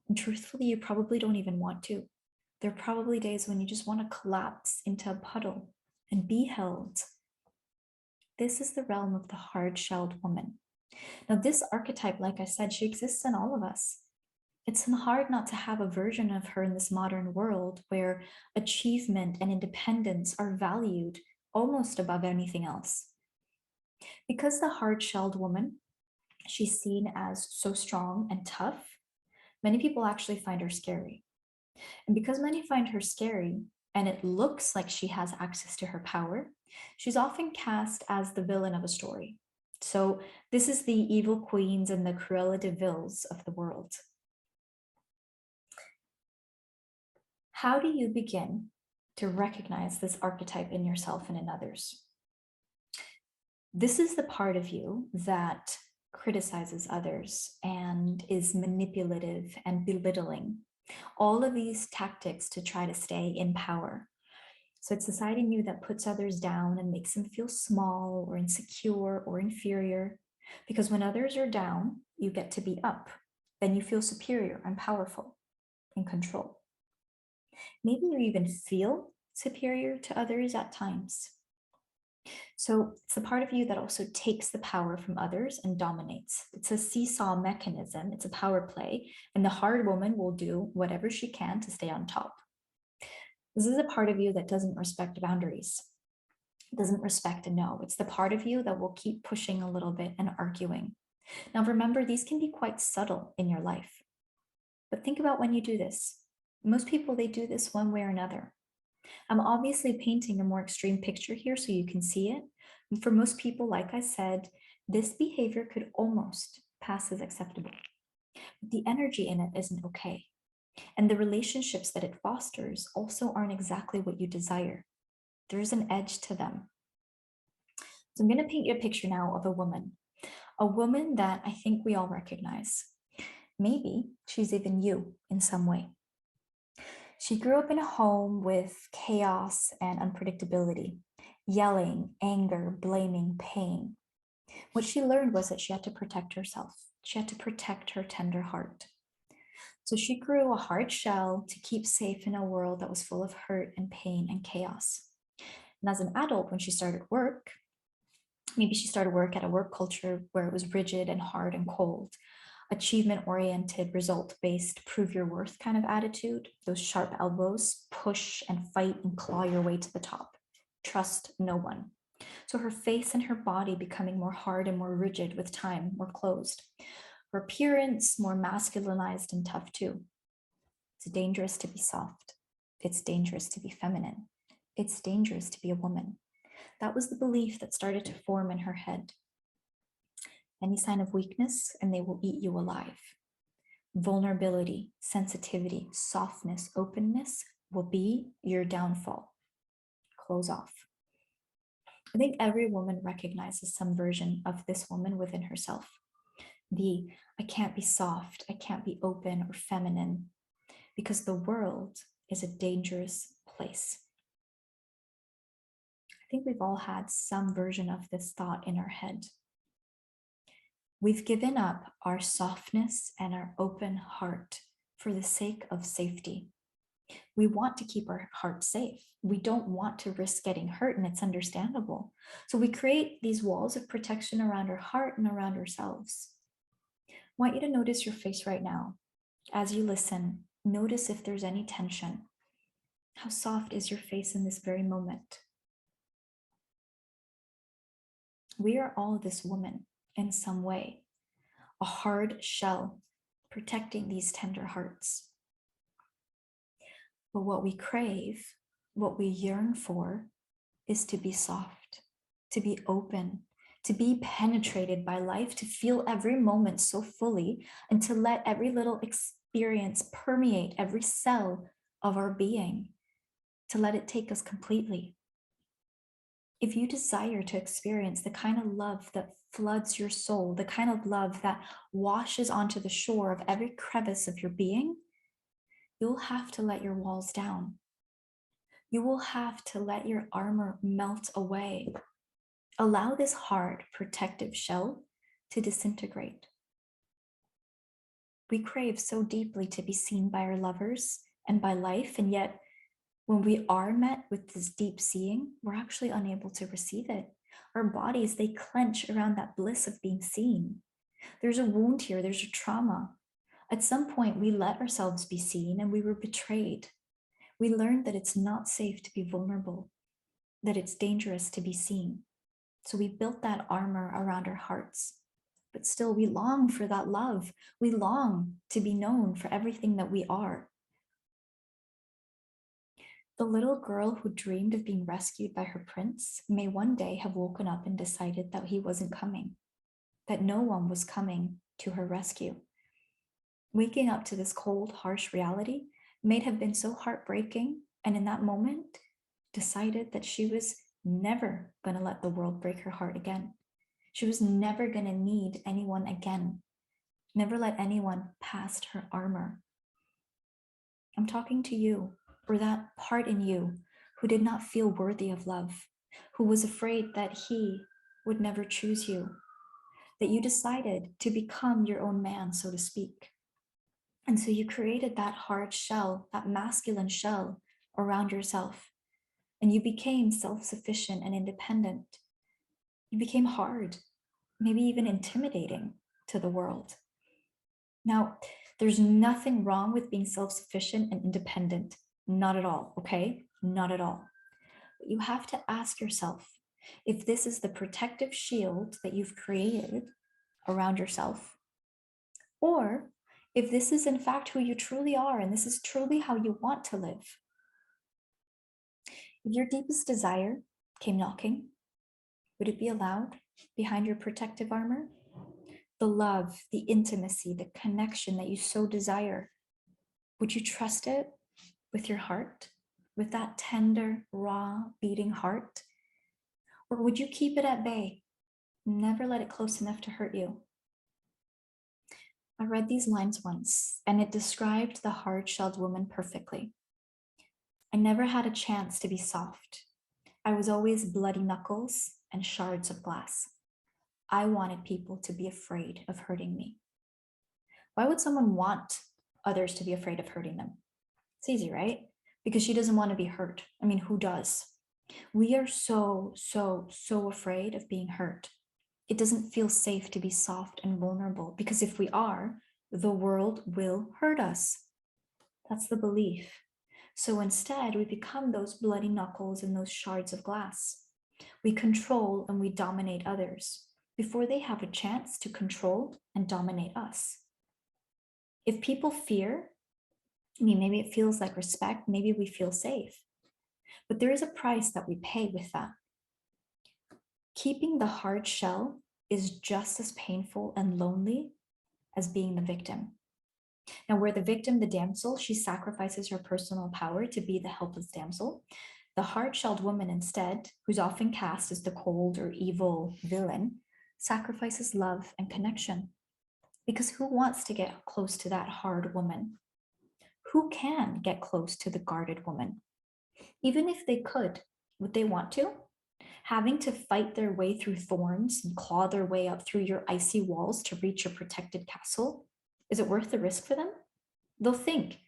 Speaker 1: And truthfully, you probably don't even want to. There are probably days when you just want to collapse into a puddle and be held. This is the realm of the hard-shelled woman. Now, this archetype, like I said, she exists in all of us. It's hard not to have a version of her in this modern world where achievement and independence are valued almost above anything else. Because the hard-shelled woman, she's seen as so strong and tough, many people actually find her scary. And because many find her scary, and it looks like she has access to her power, she's often cast as the villain of a story. So this is the evil queens and the Cruella de Vils of the world. How do you begin to recognize this archetype in yourself and in others? This is the part of you that criticizes others and is manipulative and belittling. All of these tactics to try to stay in power. So it's the side in you that puts others down and makes them feel small or insecure or inferior. Because when others are down, you get to be up. Then you feel superior and powerful, in control. Maybe you even feel superior to others at times. So it's the part of you that also takes the power from others and dominates. It's a seesaw mechanism. It's a power play. And the hard woman will do whatever she can to stay on top. This is a part of you that doesn't respect boundaries. It doesn't respect a no. It's the part of you that will keep pushing a little bit and arguing. Now remember, these can be quite subtle in your life. But think about when you do this. Most people, they do this one way or another. I'm obviously painting a more extreme picture here so you can see it. And for most people, like I said, this behavior could almost pass as acceptable. But the energy in it isn't okay. And the relationships that it fosters also aren't exactly what you desire. There's an edge to them. So I'm going to paint you a picture now of a woman. a woman that I think we all recognize. Maybe she's even you in some way. She grew up in a home with chaos and unpredictability, yelling, anger, blaming, pain. What she learned was that she had to protect herself. She had to protect her tender heart. So she grew a hard shell to keep safe in a world that was full of hurt and pain and chaos. And as an adult, when she started work, maybe she started work at a work culture where it was rigid and hard and cold, achievement-oriented, result-based, prove your worth kind of attitude, those sharp elbows, push and fight and claw your way to the top. Trust no one. So her face and her body becoming more hard and more rigid with time, more closed. Her appearance more masculinized and tough too. It's dangerous to be soft. It's dangerous to be feminine. It's dangerous to be a woman. That was the belief that started to form in her head. Any sign of weakness and they will eat you alive. Vulnerability, sensitivity, softness, openness will be your downfall. Close off. I think every woman recognizes some version of this woman within herself. I can't be soft, I can't be open or feminine, because the world is a dangerous place. I think we've all had some version of this thought in our head. We've given up our softness and our open heart for the sake of safety. We want to keep our heart safe. We don't want to risk getting hurt, and it's understandable. So we create these walls of protection around our heart and around ourselves. I want you to notice your face right now. As you listen, notice if there's any tension. How soft is your face in this very moment? We are all this woman in some way, a hard shell protecting these tender hearts. But what we crave, what we yearn for, is to be soft, to be open, to be penetrated by life, to feel every moment so fully, and to let every little experience permeate every cell of our being, to let it take us completely. If you desire to experience the kind of love that floods your soul, the kind of love that washes onto the shore of every crevice of your being, you'll have to let your walls down. You will have to let your armor melt away. Allow this hard, protective shell to disintegrate. We crave so deeply to be seen by our lovers and by life, and yet when we are met with this deep seeing, we're actually unable to receive it. Our bodies, they clench around that bliss of being seen. There's a wound here, there's a trauma. At some point, we let ourselves be seen and we were betrayed. We learned that it's not safe to be vulnerable, that it's dangerous to be seen. So we built that armor around our hearts. But still, we long for that love. We long to be known for everything that we are. The little girl who dreamed of being rescued by her prince may one day have woken up and decided that he wasn't coming, that no one was coming to her rescue. Waking up to this cold, harsh reality may have been so heartbreaking, and in that moment, decided that she was never going to let the world break her heart again. She was never going to need anyone again, never let anyone past her armor. I'm talking to you, or that part in you who did not feel worthy of love, who was afraid that he would never choose you, that you decided to become your own man, so to speak. And so you created that hard shell, that masculine shell around yourself, and you became self-sufficient and independent. You became hard, maybe even intimidating to the world. Now, there's nothing wrong with being self-sufficient and independent. Not at all, okay? Not at all. But you have to ask yourself if this is the protective shield that you've created around yourself, or if this is in fact who you truly are and this is truly how you want to live. If your deepest desire came knocking, would it be allowed behind your protective armor? The love, the intimacy, the connection that you so desire, would you trust it with your heart, with that tender, raw, beating heart? Or would you keep it at bay? Never let it close enough to hurt you. I read these lines once, and it described the hard-shelled woman perfectly. I never had a chance to be soft. I was always bloody knuckles and shards of glass. I wanted people to be afraid of hurting me. Why would someone want others to be afraid of hurting them? It's easy, right? Because she doesn't want to be hurt. I mean, who does? We are so afraid of being hurt. It doesn't feel safe to be soft and vulnerable because if we are, the world will hurt us. That's the belief. So instead, we become those bloody knuckles and those shards of glass. We control and we dominate others before they have a chance to control and dominate us. If people fear, I mean, maybe it feels like respect, maybe we feel safe. But there is a price that we pay with that. Keeping the hard shell is just as painful and lonely as being the victim. Now, where the victim, the damsel, she sacrifices her personal power to be the helpless damsel. The hard-shelled woman instead, who's often cast as the cold or evil villain, sacrifices love and connection. Because who wants to get close to that hard woman? Who can get close to the guarded woman? Even if they could, would they want to? Having to fight their way through thorns and claw their way up through your icy walls to reach your protected castle? Is it worth the risk for them? They'll think.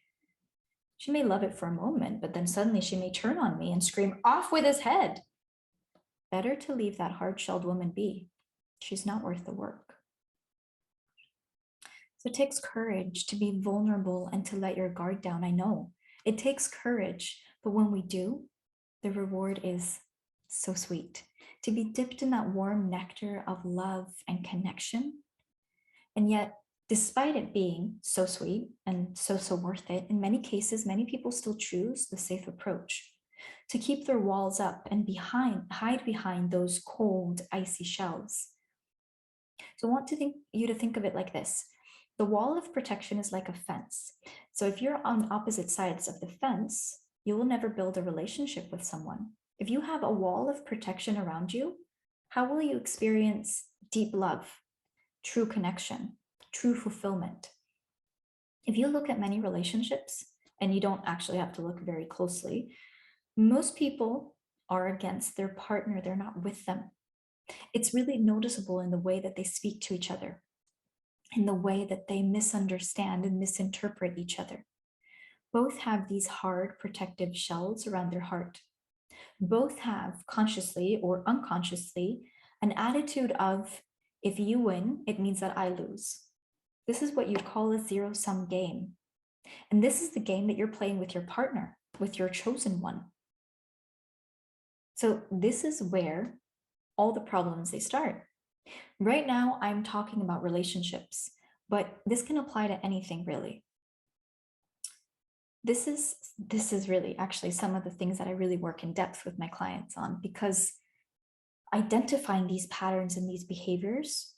Speaker 1: She may love it for a moment, but then suddenly she may turn on me and scream, "Off with his head!" Better to leave that hard-shelled woman be. She's not worth the work. So it takes courage to be vulnerable and to let your guard down, I know. It takes courage, but when we do, the reward is so sweet. To be dipped in that warm nectar of love and connection. And yet, despite it being so sweet and so worth it, in many cases, many people still choose the safe approach to keep their walls up and hide behind those cold, icy shells. So I want you to think of it like this. The wall of protection is like a fence. So if you're on opposite sides of the fence, you will never build a relationship with someone. If you have a wall of protection around you, how will you experience deep love, true connection, true fulfillment? If you look at many relationships, and you don't actually have to look very closely, most people are against their partner, they're not with them. It's really noticeable in the way that they speak to each other, in the way that they misunderstand and misinterpret each other. Both have these hard protective shells around their heart. Both have, consciously or unconsciously, an attitude of, if you win, it means that I lose. This is what you'd call a zero-sum game. And this is the game that you're playing with your partner, with your chosen one. So this is where all the problems, they start. Right now, I'm talking about relationships, but this can apply to anything really. This is really actually some of the things that I really work in depth with my clients on, because identifying these patterns and these behaviors,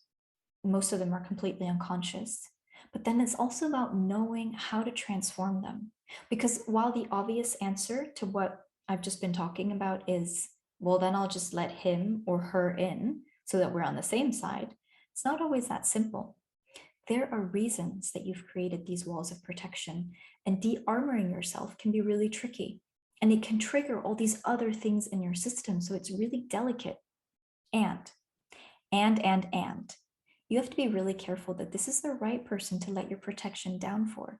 Speaker 1: most of them are completely unconscious, but then it's also about knowing how to transform them. Because while the obvious answer to what I've just been talking about is, well, then I'll just let him or her in so that we're on the same side, it's not always that simple. There are reasons that you've created these walls of protection, and de-armoring yourself can be really tricky, and it can trigger all these other things in your system. So it's really delicate. And you have to be really careful that this is the right person to let your protection down for.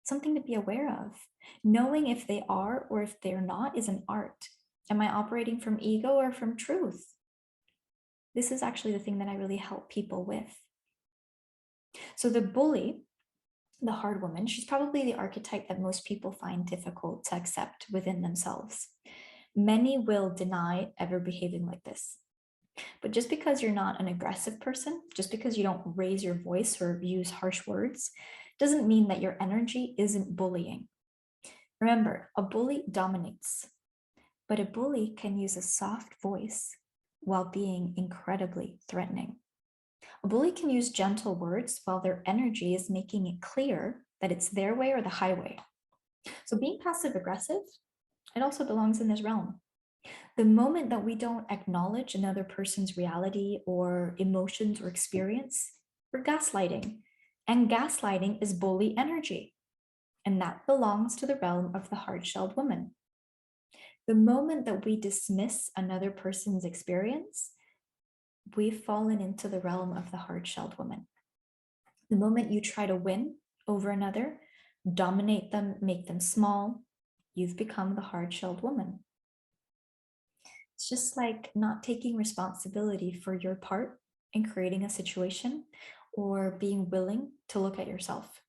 Speaker 1: Something to be aware of. Knowing if they are or if they're not is an art. Am I operating from ego or from truth? This is actually the thing that I really help people with. So the bully, the hard woman, she's probably the archetype that most people find difficult to accept within themselves. Many will deny ever behaving like this. But just because you're not an aggressive person, just because you don't raise your voice or use harsh words, doesn't mean that your energy isn't bullying. Remember, a bully dominates, but a bully can use a soft voice while being incredibly threatening. A bully can use gentle words while their energy is making it clear that it's their way or the highway. So being passive aggressive, it also belongs in this realm. The moment that we don't acknowledge another person's reality or emotions or experience, we're gaslighting. And gaslighting is bully energy. And that belongs to the realm of the hard-shelled woman. The moment that we dismiss another person's experience, we've fallen into the realm of the hard-shelled woman. The moment you try to win over another, dominate them, make them small, you've become the hard-shelled woman. It's just like not taking responsibility for your part in creating a situation or being willing to look at yourself.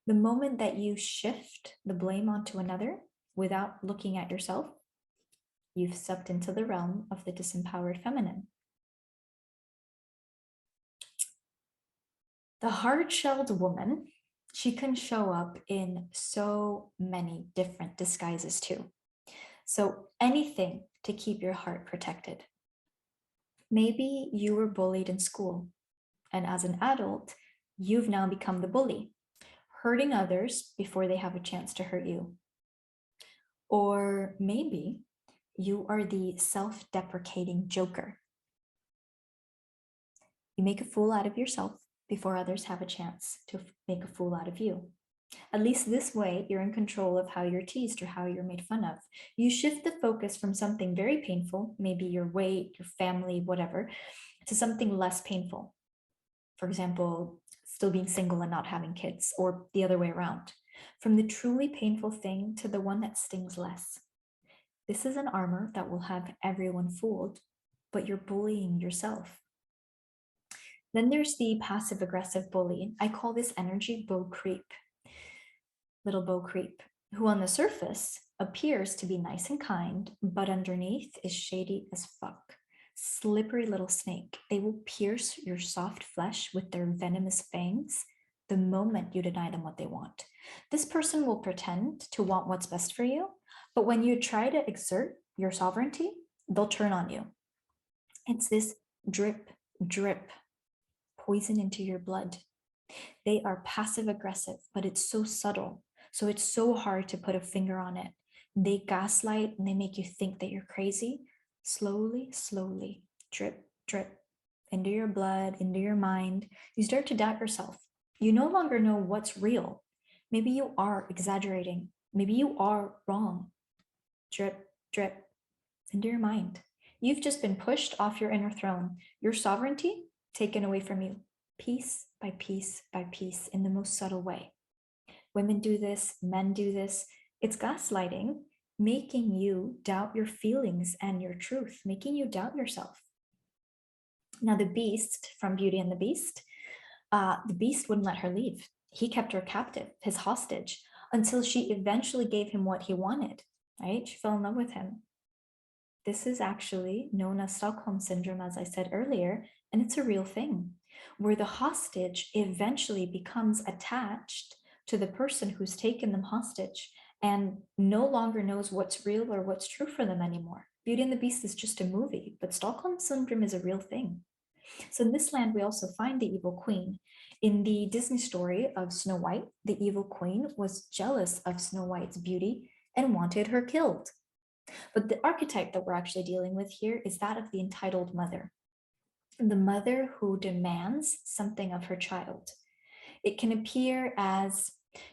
Speaker 1: The moment that you shift the blame onto another without looking at yourself, you've stepped into the realm of the disempowered feminine. The hard-shelled woman, she can show up in so many different disguises too. So anything to keep your heart protected. Maybe you were bullied in school, and as an adult, you've now become the bully, hurting others before they have a chance to hurt you. Or maybe you are the self-deprecating joker. You make a fool out of yourself before others have a chance to make a fool out of you. At least this way, you're in control of how you're teased or how you're made fun of. You shift the focus from something very painful, maybe your weight, your family, whatever, to something less painful. For example, still being single and not having kids, or the other way around. From the truly painful thing to the one that stings less. This is an armor that will have everyone fooled, but you're bullying yourself. Then there's the passive-aggressive bully. I call this energy beau creep. Little beau creep, who on the surface appears to be nice and kind, but underneath is shady as fuck. Slippery little snake. They will pierce your soft flesh with their venomous fangs the moment you deny them what they want. This person will pretend to want what's best for you, but when you try to exert your sovereignty, they'll turn on you. It's this drip, drip, poison into your blood. They are passive aggressive, but it's so subtle. So it's so hard to put a finger on it. They gaslight and they make you think that you're crazy. Slowly, slowly, drip, drip, into your blood, into your mind. You start to doubt yourself. You no longer know what's real. Maybe you are exaggerating. Maybe you are wrong. Drip, drip, into your mind. You've just been pushed off your inner throne. Your sovereignty taken away from you, piece by piece by piece, in the most subtle way. Women do this, men do this. It's gaslighting, making you doubt your feelings and your truth, making you doubt yourself. Now, the beast from Beauty and the Beast wouldn't let her leave. He kept her captive, his hostage, until she eventually gave him what he wanted, right? She fell in love with him. This is actually known as Stockholm Syndrome, as I said earlier, and it's a real thing, where the hostage eventually becomes attached to the person who's taken them hostage and no longer knows what's real or what's true for them anymore. Beauty and the Beast is just a movie, but Stockholm Syndrome is a real thing. So in this land, we also find the evil queen. In the Disney story of Snow White, the evil queen was jealous of Snow White's beauty and wanted her killed. But the archetype that we're actually dealing with here is that of the entitled mother. The mother who demands something of her child. It can appear as,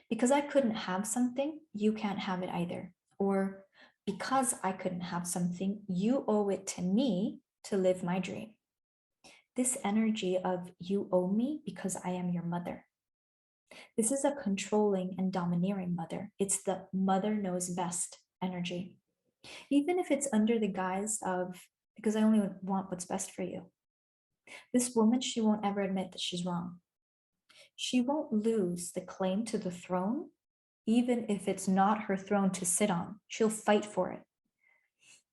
Speaker 1: because I couldn't have something, you can't have it either. Or because I couldn't have something, you owe it to me to live my dream. This energy of you owe me because I am your mother. This is a controlling and domineering mother. It's the mother knows best energy. Even if it's under the guise of, because I only want what's best for you. This woman, she won't ever admit that she's wrong. She won't lose the claim to the throne, even if it's not her throne to sit on. She'll fight for it.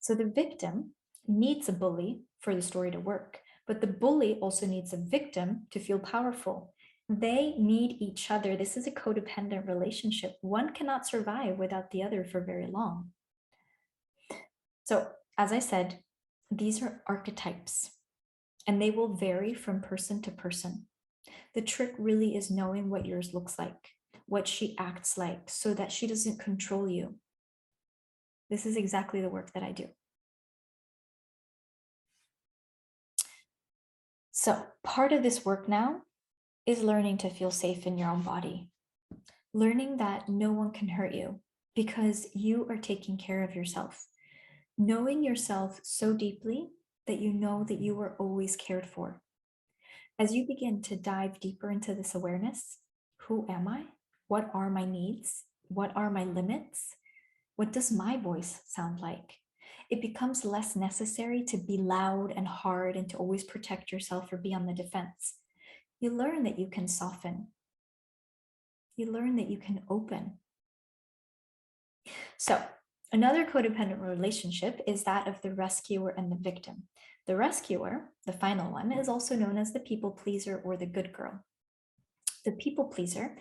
Speaker 1: So the victim needs a bully for the story to work, but the bully also needs a victim to feel powerful. They need each other. This is a codependent relationship. One cannot survive without the other for very long. So, as I said, these are archetypes, and they will vary from person to person. The trick really is knowing what yours looks like, what she acts like, so that she doesn't control you. This is exactly the work that I do. So part of this work now is learning to feel safe in your own body, learning that no one can hurt you because you are taking care of yourself, knowing yourself so deeply that you know that you were always cared for. As you begin to dive deeper into this awareness, who am I? What are my needs? What are my limits? What does my voice sound like? It becomes less necessary to be loud and hard and to always protect yourself or be on the defense. You learn that you can soften. You learn that you can open. So, another codependent relationship is that of the rescuer and the victim. The rescuer, the final one, is also known as the people pleaser or the good girl. The people pleaser,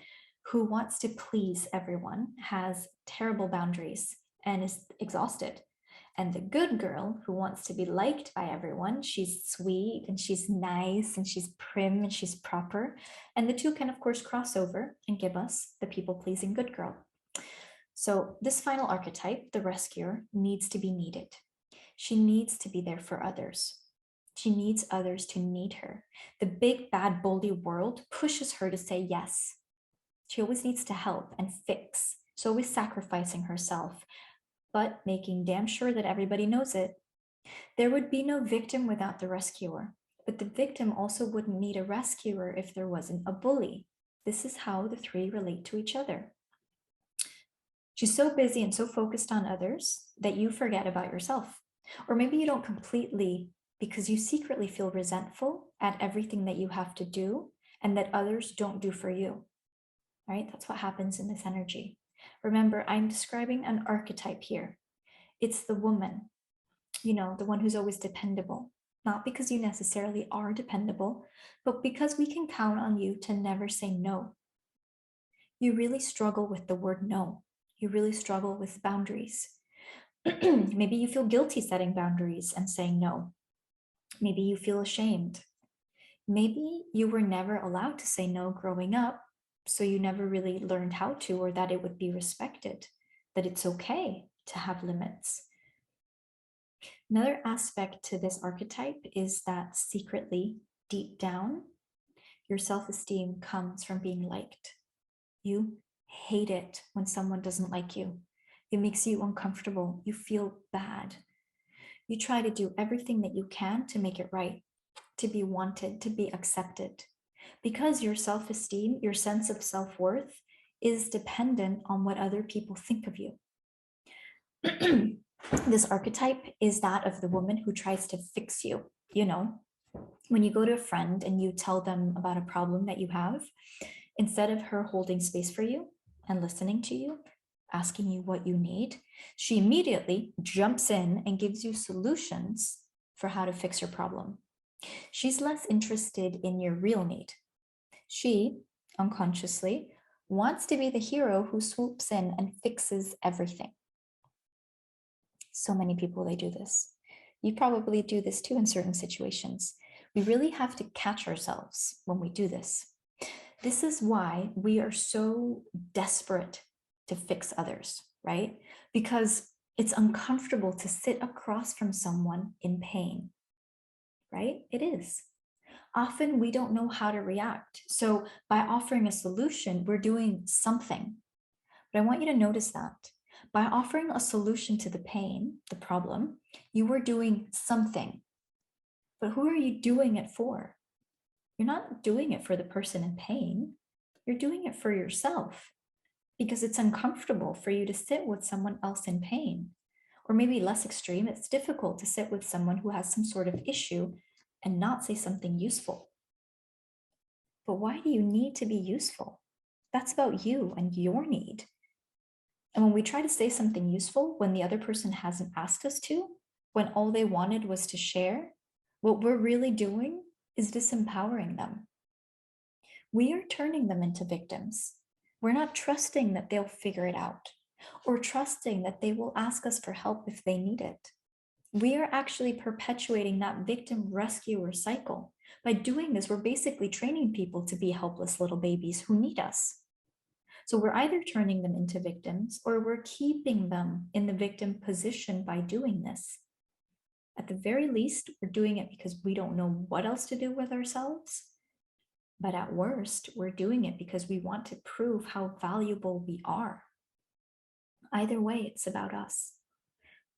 Speaker 1: who wants to please everyone, has terrible boundaries and is exhausted. And the good girl, who wants to be liked by everyone, she's sweet and she's nice and she's prim and she's proper. And the two can, of course, cross over and give us the people-pleasing good girl. So this final archetype, the rescuer, needs to be needed. She needs to be there for others. She needs others to need her. The big, bad, bully world pushes her to say yes. She always needs to help and fix. So always sacrificing herself, but making damn sure that everybody knows it. There would be no victim without the rescuer, but the victim also wouldn't need a rescuer if there wasn't a bully. This is how the three relate to each other. She's so busy and so focused on others that you forget about yourself. Or maybe you don't completely, because you secretly feel resentful at everything that you have to do and that others don't do for you, right? That's what happens in this energy. Remember, I'm describing an archetype here. It's the woman, the one who's always dependable, not because you necessarily are dependable, but because we can count on you to never say no. You really struggle with the word no. You really struggle with boundaries. Maybe you feel guilty setting boundaries and saying no. Maybe you feel ashamed. Maybe you were never allowed to say no growing up, so you never really learned how to, or that it would be respected, that it's okay to have limits. Another aspect to this archetype is that secretly, deep down, your self-esteem comes from being liked. You hate it when someone doesn't like you. It makes you uncomfortable. You feel bad. You try to do everything that you can to make it right, to be wanted, to be accepted. Because your self-esteem, your sense of self-worth is dependent on what other people think of you. This archetype is that of the woman who tries to fix you. When you go to a friend and you tell them about a problem that you have, instead of her holding space for you and listening to you, asking you what you need, she immediately jumps in and gives you solutions for how to fix your problem. She's less interested in your real need. She, unconsciously, wants to be the hero who swoops in and fixes everything. So many people, they do this. You probably do this too in certain situations. We really have to catch ourselves when we do this. This is why we are so desperate to fix others, right? Because it's uncomfortable to sit across from someone in pain, right? It is. Often we don't know how to react. So by offering a solution, we're doing something. But I want you to notice that. By offering a solution to the pain, the problem, you were doing something. But who are you doing it for? You're not doing it for the person in pain. You're doing it for yourself because it's uncomfortable for you to sit with someone else in pain. Or maybe less extreme, it's difficult to sit with someone who has some sort of issue and not say something useful. But why do you need to be useful? That's about you and your need. And when we try to say something useful when the other person hasn't asked us to, when all they wanted was to share, what we're really doing is disempowering them. We are turning them into victims. We're not trusting that they'll figure it out or trusting that they will ask us for help if they need it. We are actually perpetuating that victim rescuer cycle. By doing this, we're basically training people to be helpless little babies who need us. So we're either turning them into victims or we're keeping them in the victim position by doing this. At the very least, we're doing it because we don't know what else to do with ourselves. But at worst, we're doing it because we want to prove how valuable we are. Either way, it's about us.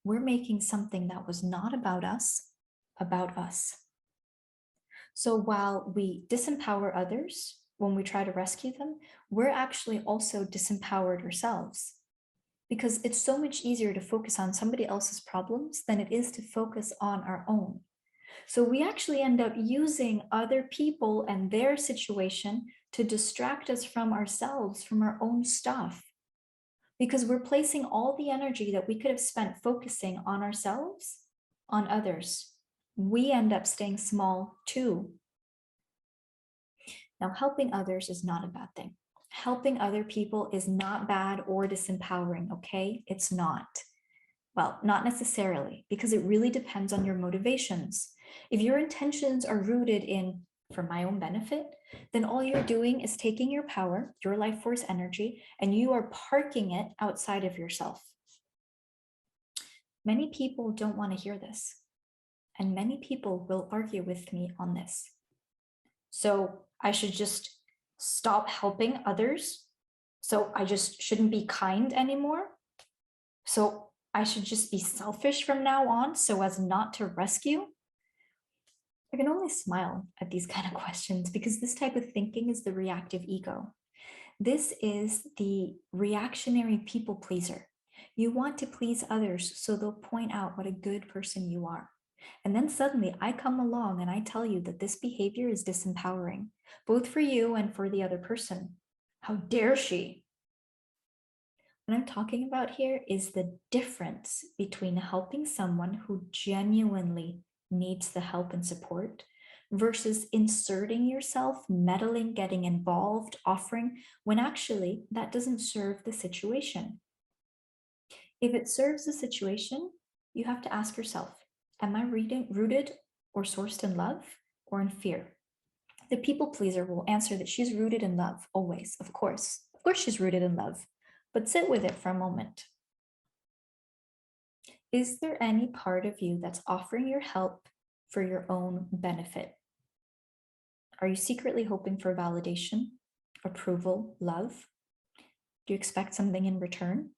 Speaker 1: We're making something that was not about us. So while we disempower others when we try to rescue them, we're actually also disempowered ourselves, because it's so much easier to focus on somebody else's problems than it is to focus on our own. So we actually end up using other people and their situation to distract us from ourselves, from our own stuff, because we're placing all the energy that we could have spent focusing on ourselves on others. We end up staying small too. Now, helping others is not a bad thing. Helping other people is not bad or disempowering, okay? It's not. Well, not necessarily, because it really depends on your motivations. If your intentions are rooted in, for my own benefit, then all you're doing is taking your power, your life force energy, and you are parking it outside of yourself. Many people don't want to hear this, and many people will argue with me on this. So I should just stop helping others. So I just shouldn't be kind anymore. So I should just be selfish from now on so as not to rescue. I can only smile at these kind of questions, because this type of thinking is the reactive ego. This is the reactionary people pleaser. You want to please others, so they'll point out what a good person you are. And then suddenly I come along and I tell you that this behavior is disempowering, both for you and for the other person. How dare she? What I'm talking about here is the difference between helping someone who genuinely needs the help and support versus inserting yourself, meddling, getting involved, offering, when actually that doesn't serve the situation. If it serves the situation, you have to ask yourself, am I rooted or sourced in love or in fear? The people pleaser will answer that she's rooted in love, always, of course. Of course she's rooted in love, but sit with it for a moment. Is there any part of you that's offering your help for your own benefit? Are you secretly hoping for validation, approval, love? Do you expect something in return?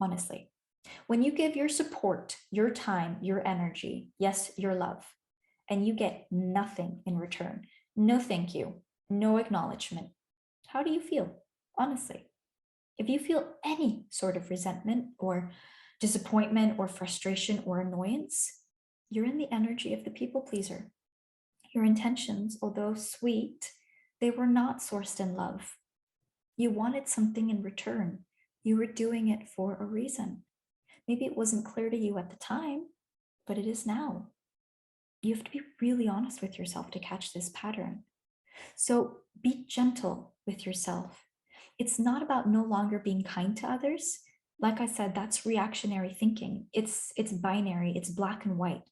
Speaker 1: Honestly, when you give your support, your time, your energy, yes, your love, and you get nothing in return, no thank you, no acknowledgement, how do you feel? Honestly, if you feel any sort of resentment or disappointment or frustration or annoyance, you're in the energy of the people pleaser. Your intentions, although sweet, they were not sourced in love. You wanted something in return. You were doing it for a reason. Maybe it wasn't clear to you at the time, but it is now. You have to be really honest with yourself to catch this pattern. So be gentle with yourself. It's not about no longer being kind to others. Like I said, that's reactionary thinking. It's binary, it's black and white.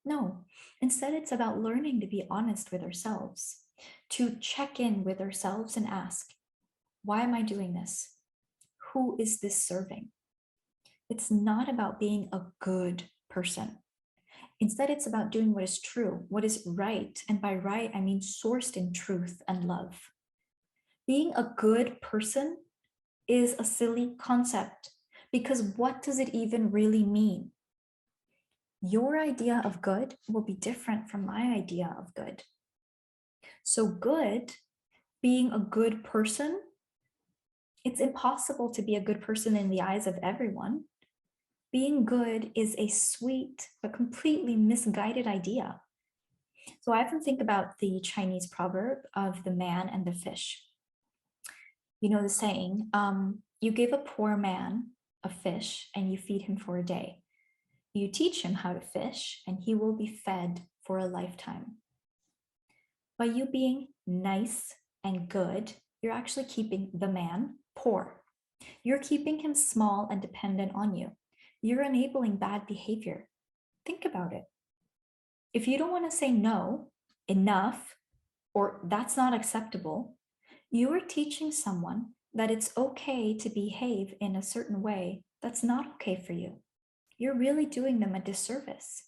Speaker 1: No, instead it's about learning to be honest with ourselves, to check in with ourselves and ask, why am I doing this? Who is this serving? It's not about being a good person. Instead, it's about doing what is true, what is right. And by right, I mean sourced in truth and love. Being a good person is a silly concept, because what does it even really mean? Your idea of good will be different from my idea of good. So good, being a good person, it's impossible to be a good person in the eyes of everyone. Being good is a sweet but completely misguided idea. So I often think about the Chinese proverb of the man and the fish. You know the saying, you give a poor man a fish and you feed him for a day. You teach him how to fish and he will be fed for a lifetime. By you being nice and good, you're actually keeping the man poor. You're keeping him small and dependent on you. You're enabling bad behavior. Think about it. If you don't want to say no, enough, or that's not acceptable, you are teaching someone that it's okay to behave in a certain way that's not okay for you. you're really doing them a disservice.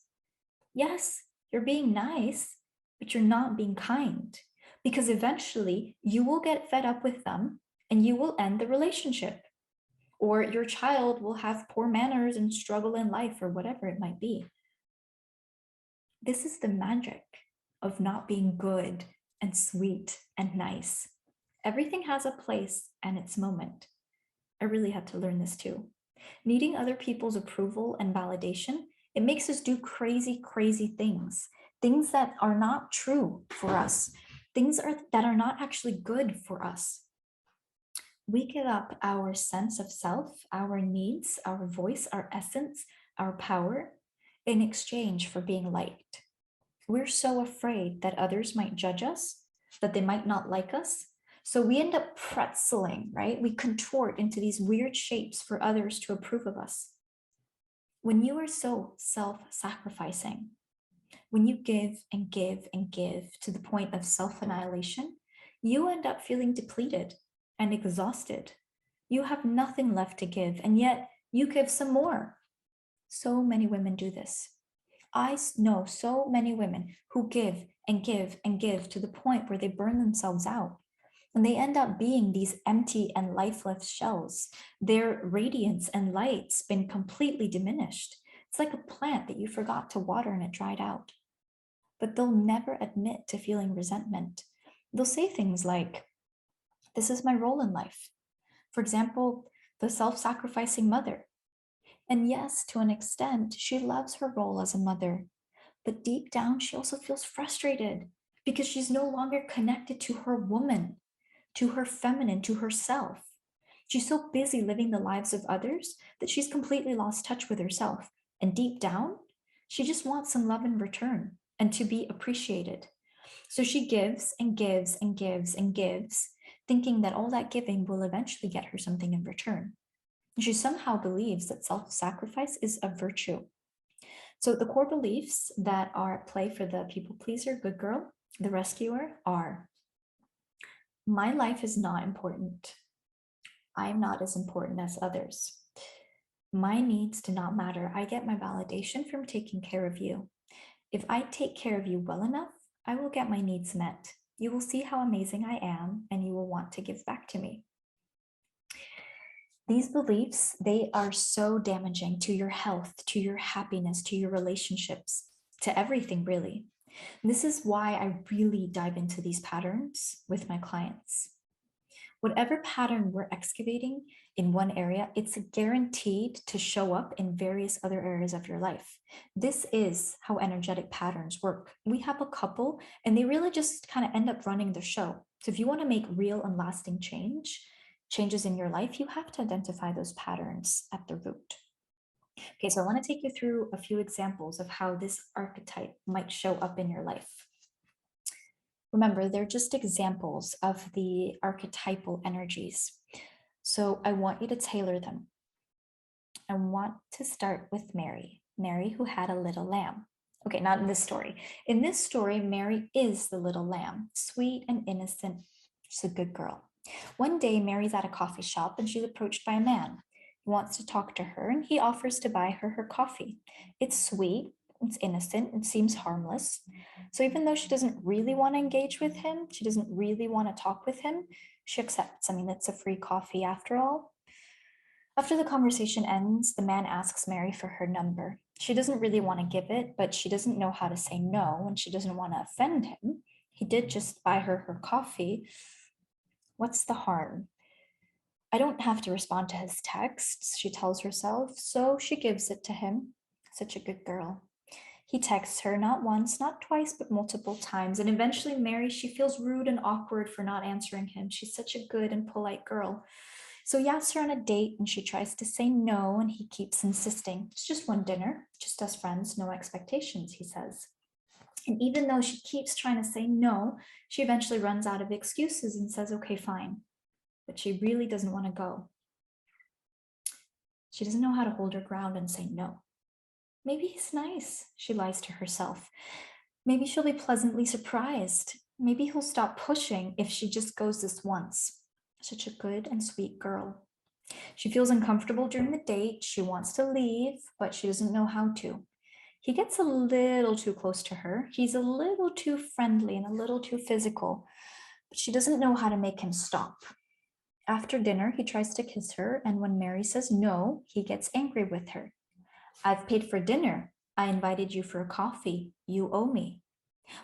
Speaker 1: Yes, you're being nice, but you're not being kind, because eventually you will get fed up with them and you will end the relationship. Or your child will have poor manners and struggle in life, or whatever it might be. This is the magic of not being good and sweet and nice. Everything has a place and its moment. I really had to learn this too. Needing other people's approval and validation, it makes us do crazy, crazy things, things that are not true for us, that are not actually good for us. We give up our sense of self, our needs, our voice, our essence, our power in exchange for being liked. We're so afraid that others might judge us, that they might not like us. So we end up pretzeling, right? We contort into these weird shapes for others to approve of us. When you are so self-sacrificing, when you give and give and give to the point of self-annihilation, you end up feeling depleted and exhausted. You have nothing left to give, and yet you give some more. So many women do this. I know so many women who give and give and give to the point where they burn themselves out. And they end up being these empty and lifeless shells. Their radiance and light's been completely diminished. It's like a plant that you forgot to water and it dried out. But they'll never admit to feeling resentment. They'll say things like, "This is my role in life." For example, the self-sacrificing mother. And yes, to an extent, she loves her role as a mother. But deep down, she also feels frustrated because she's no longer connected to her woman, to her feminine, to herself. She's so busy living the lives of others that she's completely lost touch with herself. And deep down, she just wants some love in return and to be appreciated. So she gives and gives and gives and gives, thinking that all that giving will eventually get her something in return. She somehow believes that self-sacrifice is a virtue. So the core beliefs that are at play for the people pleaser, good girl, the rescuer are: my life is not important. I'm not as important as others. My needs do not matter. I get my validation from taking care of you. If I take care of you well enough, I will get my needs met. You will see how amazing I am, and you will want to give back to me. These beliefs, they are so damaging to your health, to your happiness, to your relationships, to everything really. This is why I really dive into these patterns with my clients. Whatever pattern we're excavating in one area, it's guaranteed to show up in various other areas of your life. This is how energetic patterns work. We have a couple and they really just kind of end up running the show. So if you want to make real and lasting changes in your life, you have to identify those patterns at the root. Okay, so I want to take you through a few examples of how this archetype might show up in your life. Remember, they're just examples of the archetypal energies. So I want you to tailor them. I want to start with Mary, who had a little lamb. Okay, not in this story. In this story, Mary is the little lamb, sweet and innocent. She's a good girl. One day, Mary's at a coffee shop and she's approached by a man. He wants to talk to her and he offers to buy her coffee. It's sweet, it's innocent, it seems harmless. So even though she doesn't really want to engage with him, she doesn't really want to talk with him, she accepts. I mean, it's a free coffee after all. After the conversation ends, the man asks Mary for her number. She doesn't really want to give it, but she doesn't know how to say no and she doesn't want to offend him. He did just buy her coffee. What's the harm? I don't have to respond to his texts, she tells herself, so she gives it to him. Such a good girl. He texts her not once, not twice, but multiple times. And eventually Mary, she feels rude and awkward for not answering him. She's such a good and polite girl. So he asks her on a date and she tries to say no and he keeps insisting. It's just one dinner, just us friends, no expectations, he says. And even though she keeps trying to say no, she eventually runs out of excuses and says, okay, fine. But she really doesn't want to go. She doesn't know how to hold her ground and say no. Maybe he's nice, she lies to herself. Maybe she'll be pleasantly surprised. Maybe he'll stop pushing if she just goes this once. Such a good and sweet girl. She feels uncomfortable during the date. She wants to leave, but she doesn't know how to. He gets a little too close to her. He's a little too friendly and a little too physical, but she doesn't know how to make him stop. After dinner, he tries to kiss her, and when Mary says no, he gets angry with her. I've paid for dinner. I invited you for a coffee. You owe me.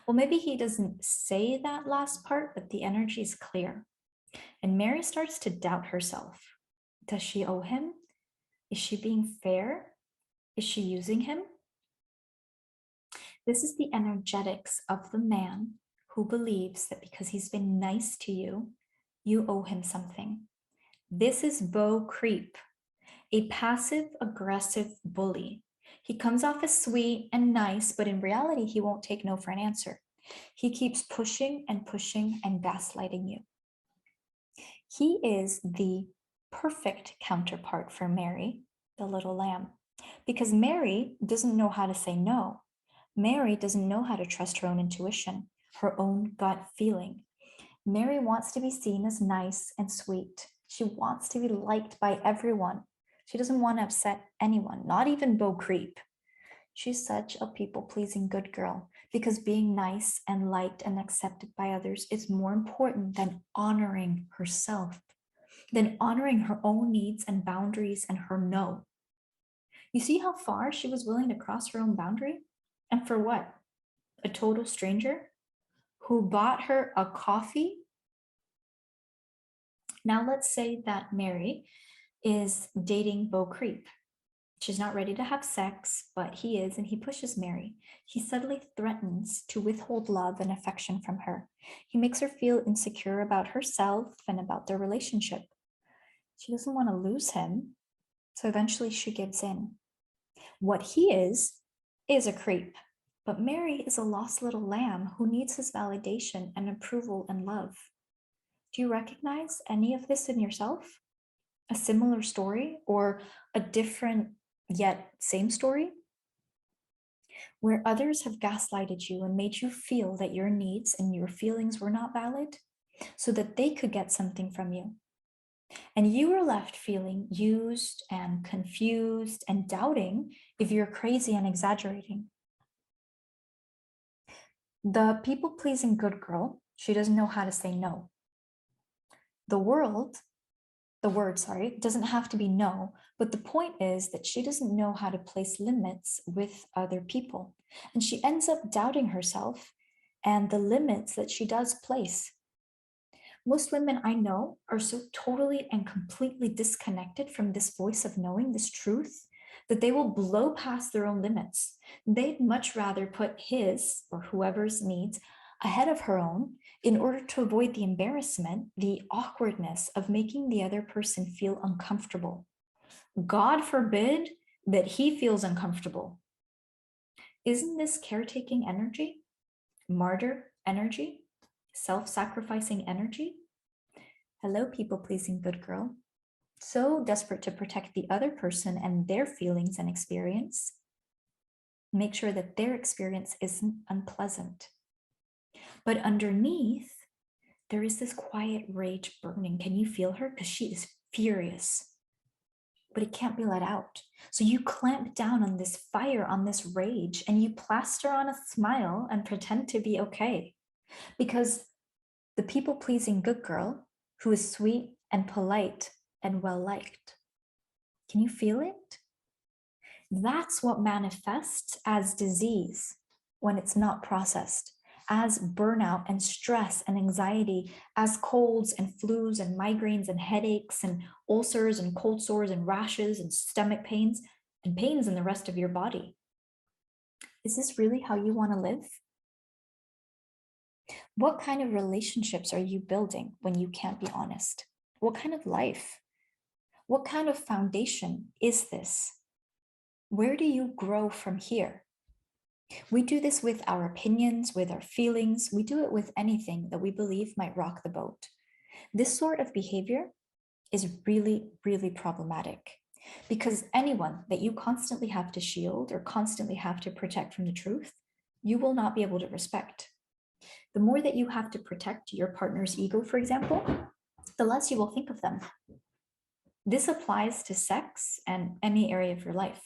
Speaker 1: Well, maybe he doesn't say that last part, but the energy is clear. And Mary starts to doubt herself. Does she owe him? Is she being fair? Is she using him? This is the energetics of the man who believes that because he's been nice to you, you owe him something. This is Bo Creep, a passive-aggressive bully. He comes off as sweet and nice, but in reality, he won't take no for an answer. He keeps pushing and pushing and gaslighting you. He is the perfect counterpart for Mary, the little lamb, because Mary doesn't know how to say no. Mary doesn't know how to trust her own intuition, her own gut feeling. Mary wants to be seen as nice and sweet. She wants to be liked by everyone. She doesn't want to upset anyone, not even Bo Creep. She's such a people-pleasing good girl because being nice and liked and accepted by others is more important than honoring herself, than honoring her own needs and boundaries and her no. You see how far she was willing to cross her own boundary? And for what? A total stranger who bought her a coffee? Now let's say that Mary is dating Bo Creep. She's not ready to have sex, but he is, and he pushes Mary. He subtly threatens to withhold love and affection from her. He makes her feel insecure about herself and about their relationship. She doesn't want to lose him, so eventually she gives in. What he is a creep, but Mary is a lost little lamb who needs his validation and approval and love. Do you recognize any of this in yourself? A similar story or a different yet same story? Where others have gaslighted you and made you feel that your needs and your feelings were not valid so that they could get something from you. And you were left feeling used and confused and doubting if you're crazy and exaggerating. The people-pleasing good girl, she doesn't know how to say no. The word, doesn't have to be no, but the point is that she doesn't know how to place limits with other people. And she ends up doubting herself and the limits that she does place. Most women I know are so totally and completely disconnected from this voice of knowing, this truth, that they will blow past their own limits. They'd much rather put his or whoever's needs ahead of her own in order to avoid the embarrassment, the awkwardness of making the other person feel uncomfortable. God forbid that he feels uncomfortable. Isn't this caretaking energy? Martyr energy? Self-sacrificing energy? Hello, people-pleasing good girl. So desperate to protect the other person and their feelings and experience. Make sure that their experience isn't unpleasant. But underneath, there is this quiet rage burning. Can you feel her? Because she is furious, but it can't be let out. So you clamp down on this fire, on this rage, and you plaster on a smile and pretend to be okay. Because the people-pleasing good girl, who is sweet and polite and well-liked, can you feel it? That's what manifests as disease when it's not processed, as burnout and stress and anxiety, as colds and flus and migraines and headaches and ulcers and cold sores and rashes and stomach pains and pains in the rest of your body. Is this really how you want to live? What kind of relationships are you building when you can't be honest? What kind of life? What kind of foundation is this? Where do you grow from here? We do this with our opinions, with our feelings. We do it with anything that we believe might rock the boat. This sort of behavior is really, really problematic because anyone that you constantly have to shield or constantly have to protect from the truth, you will not be able to respect. The more that you have to protect your partner's ego, for example, the less you will think of them. This applies to sex and any area of your life.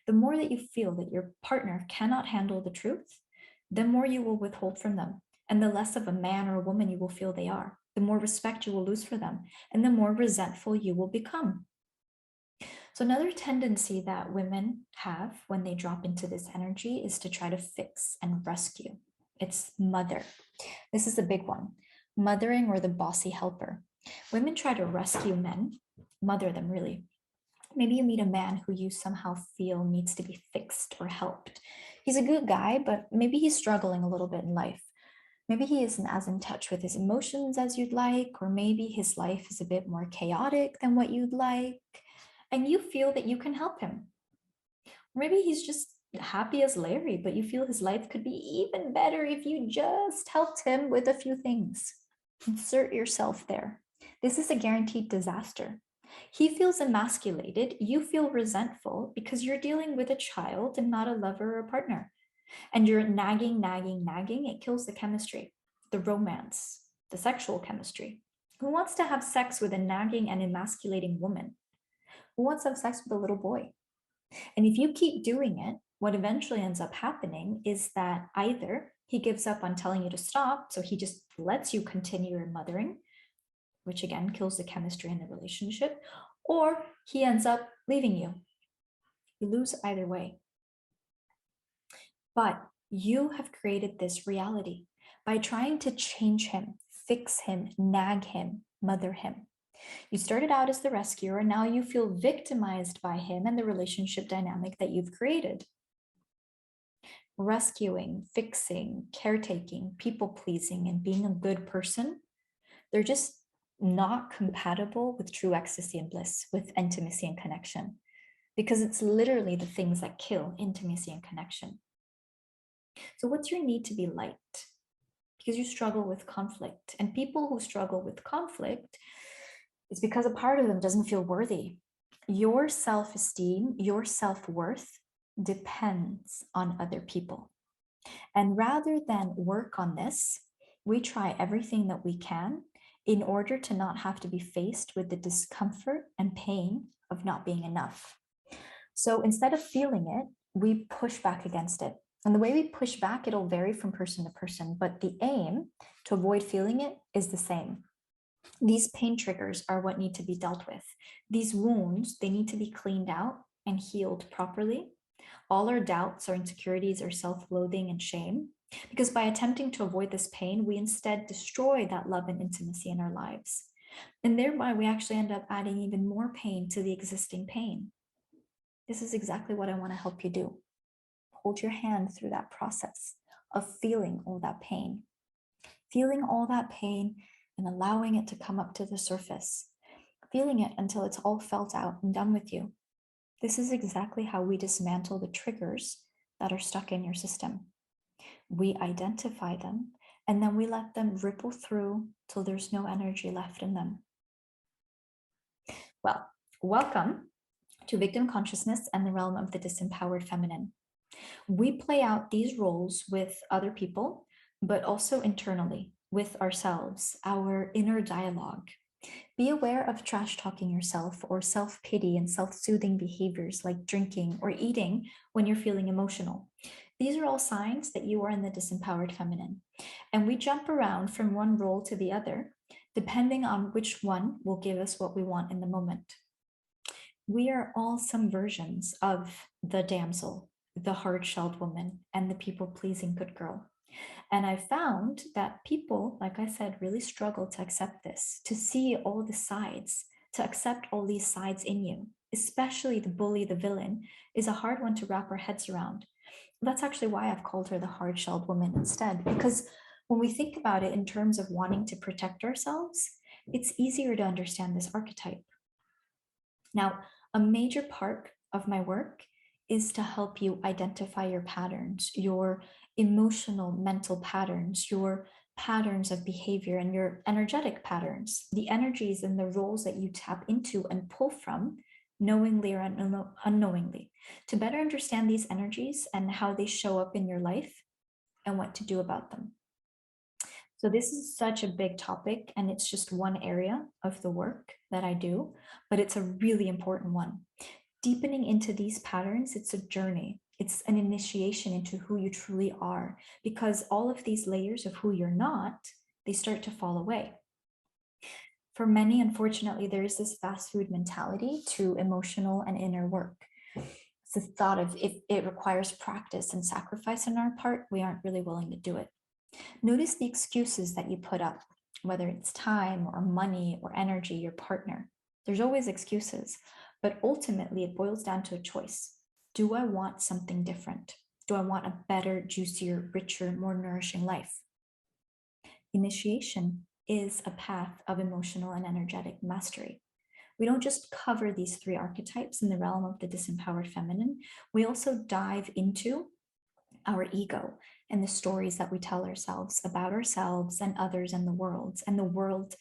Speaker 1: The more that you feel that your partner cannot handle the truth, the more you will withhold from them, and the less of a man or a woman you will feel they are, the more respect you will lose for them, and the more resentful you will become. So another tendency that women have when they drop into this energy is to try to fix and rescue. It's mother. This is a big one. Mothering, or the bossy helper. Women try to rescue men, mother them really. Maybe you meet a man who you somehow feel needs to be fixed or helped. He's a good guy, but maybe he's struggling a little bit in life. Maybe he isn't as in touch with his emotions as you'd like, or maybe his life is a bit more chaotic than what you'd like, and you feel that you can help him. Maybe he's just happy as Larry, but you feel his life could be even better if you just helped him with a few things. Insert yourself there. This is a guaranteed disaster. He feels emasculated, you feel resentful because you're dealing with a child and not a lover or partner. And you're nagging, it kills the chemistry, the romance, the sexual chemistry. Who wants to have sex with a nagging and emasculating woman? Who wants to have sex with a little boy? And if you keep doing it, what eventually ends up happening is that either he gives up on telling you to stop, so he just lets you continue your mothering, which again kills the chemistry in the relationship, or he ends up leaving you. You lose either way. But you have created this reality by trying to change him, fix him, nag him, mother him. You started out as the rescuer, and now you feel victimized by him and the relationship dynamic that you've created. Rescuing, fixing, caretaking, people pleasing, and being a good person, they're just not compatible with true ecstasy and bliss, with intimacy and connection, because it's literally the things that kill intimacy and connection. So what's your need to be liked? Because you struggle with conflict, and people who struggle with conflict, it's because a part of them doesn't feel worthy. Your self-esteem, your self-worth depends on other people. And rather than work on this, we try everything that we can in order to not have to be faced with the discomfort and pain of not being enough. So instead of feeling it, we push back against it. And the way we push back, it'll vary from person to person, but the aim to avoid feeling it is the same. These pain triggers are what need to be dealt with. These wounds, they need to be cleaned out and healed properly. All our doubts, our insecurities, our self-loathing and shame, because by attempting to avoid this pain, we instead destroy that love and intimacy in our lives. And thereby we actually end up adding even more pain to the existing pain. This is exactly what I want to help you do. Hold your hand through that process of feeling all that pain. Feeling all that pain and allowing it to come up to the surface. Feeling it until it's all felt out and done with you. This is exactly how we dismantle the triggers that are stuck in your system. We identify them, and then we let them ripple through till there's no energy left in them. Well, welcome to Victim Consciousness and the realm of the Disempowered Feminine. We play out these roles with other people, but also internally with ourselves, our inner dialogue. Be aware of trash talking yourself or self-pity and self-soothing behaviors like drinking or eating when you're feeling emotional. These are all signs that you are in the disempowered feminine. And we jump around from one role to the other, depending on which one will give us what we want in the moment. We are all some versions of the damsel, the hard-shelled woman, and the people-pleasing good girl. And I found that people, like I said, really struggle to accept this, to see all the sides, to accept all these sides in you, especially the bully, the villain, is a hard one to wrap our heads around. That's actually why I've called her the hard-shelled woman instead, because when we think about it in terms of wanting to protect ourselves, it's easier to understand this archetype. Now, a major part of my work is to help you identify your patterns, your emotional, mental patterns, your patterns of behavior, and your energetic patterns, the energies and the roles that you tap into and pull from, knowingly or unknowingly, to better understand these energies and how they show up in your life and what to do about them. So this is such a big topic, and it's just one area of the work that I do, but it's a really important one. Deepening into these patterns, it's a journey. It's an initiation into who you truly are, because all of these layers of who you're not, they start to fall away. For many, unfortunately, there is this fast food mentality to emotional and inner work. It's the thought of if it requires practice and sacrifice on our part, we aren't really willing to do it. Notice the excuses that you put up, whether it's time or money or energy, your partner. There's always excuses, but ultimately it boils down to a choice. Do I want something different? Do I want a better, juicier, richer, more nourishing life? Initiation is a path of emotional and energetic mastery. We don't just cover these three archetypes in the realm of the disempowered feminine, we also dive into our ego and the stories that we tell ourselves about ourselves and others and the world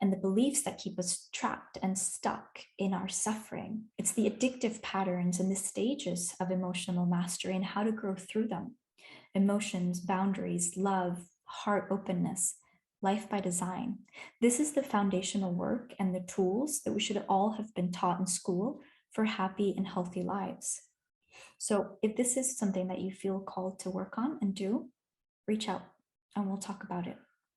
Speaker 1: and the beliefs that keep us trapped and stuck in our suffering. It's the addictive patterns and the stages of emotional mastery and how to grow through them. Emotions, boundaries, love, heart openness, life by design. This is the foundational work and the tools that we should all have been taught in school for happy and healthy lives. So if this is something that you feel called to work on and do, reach out and we'll talk about it.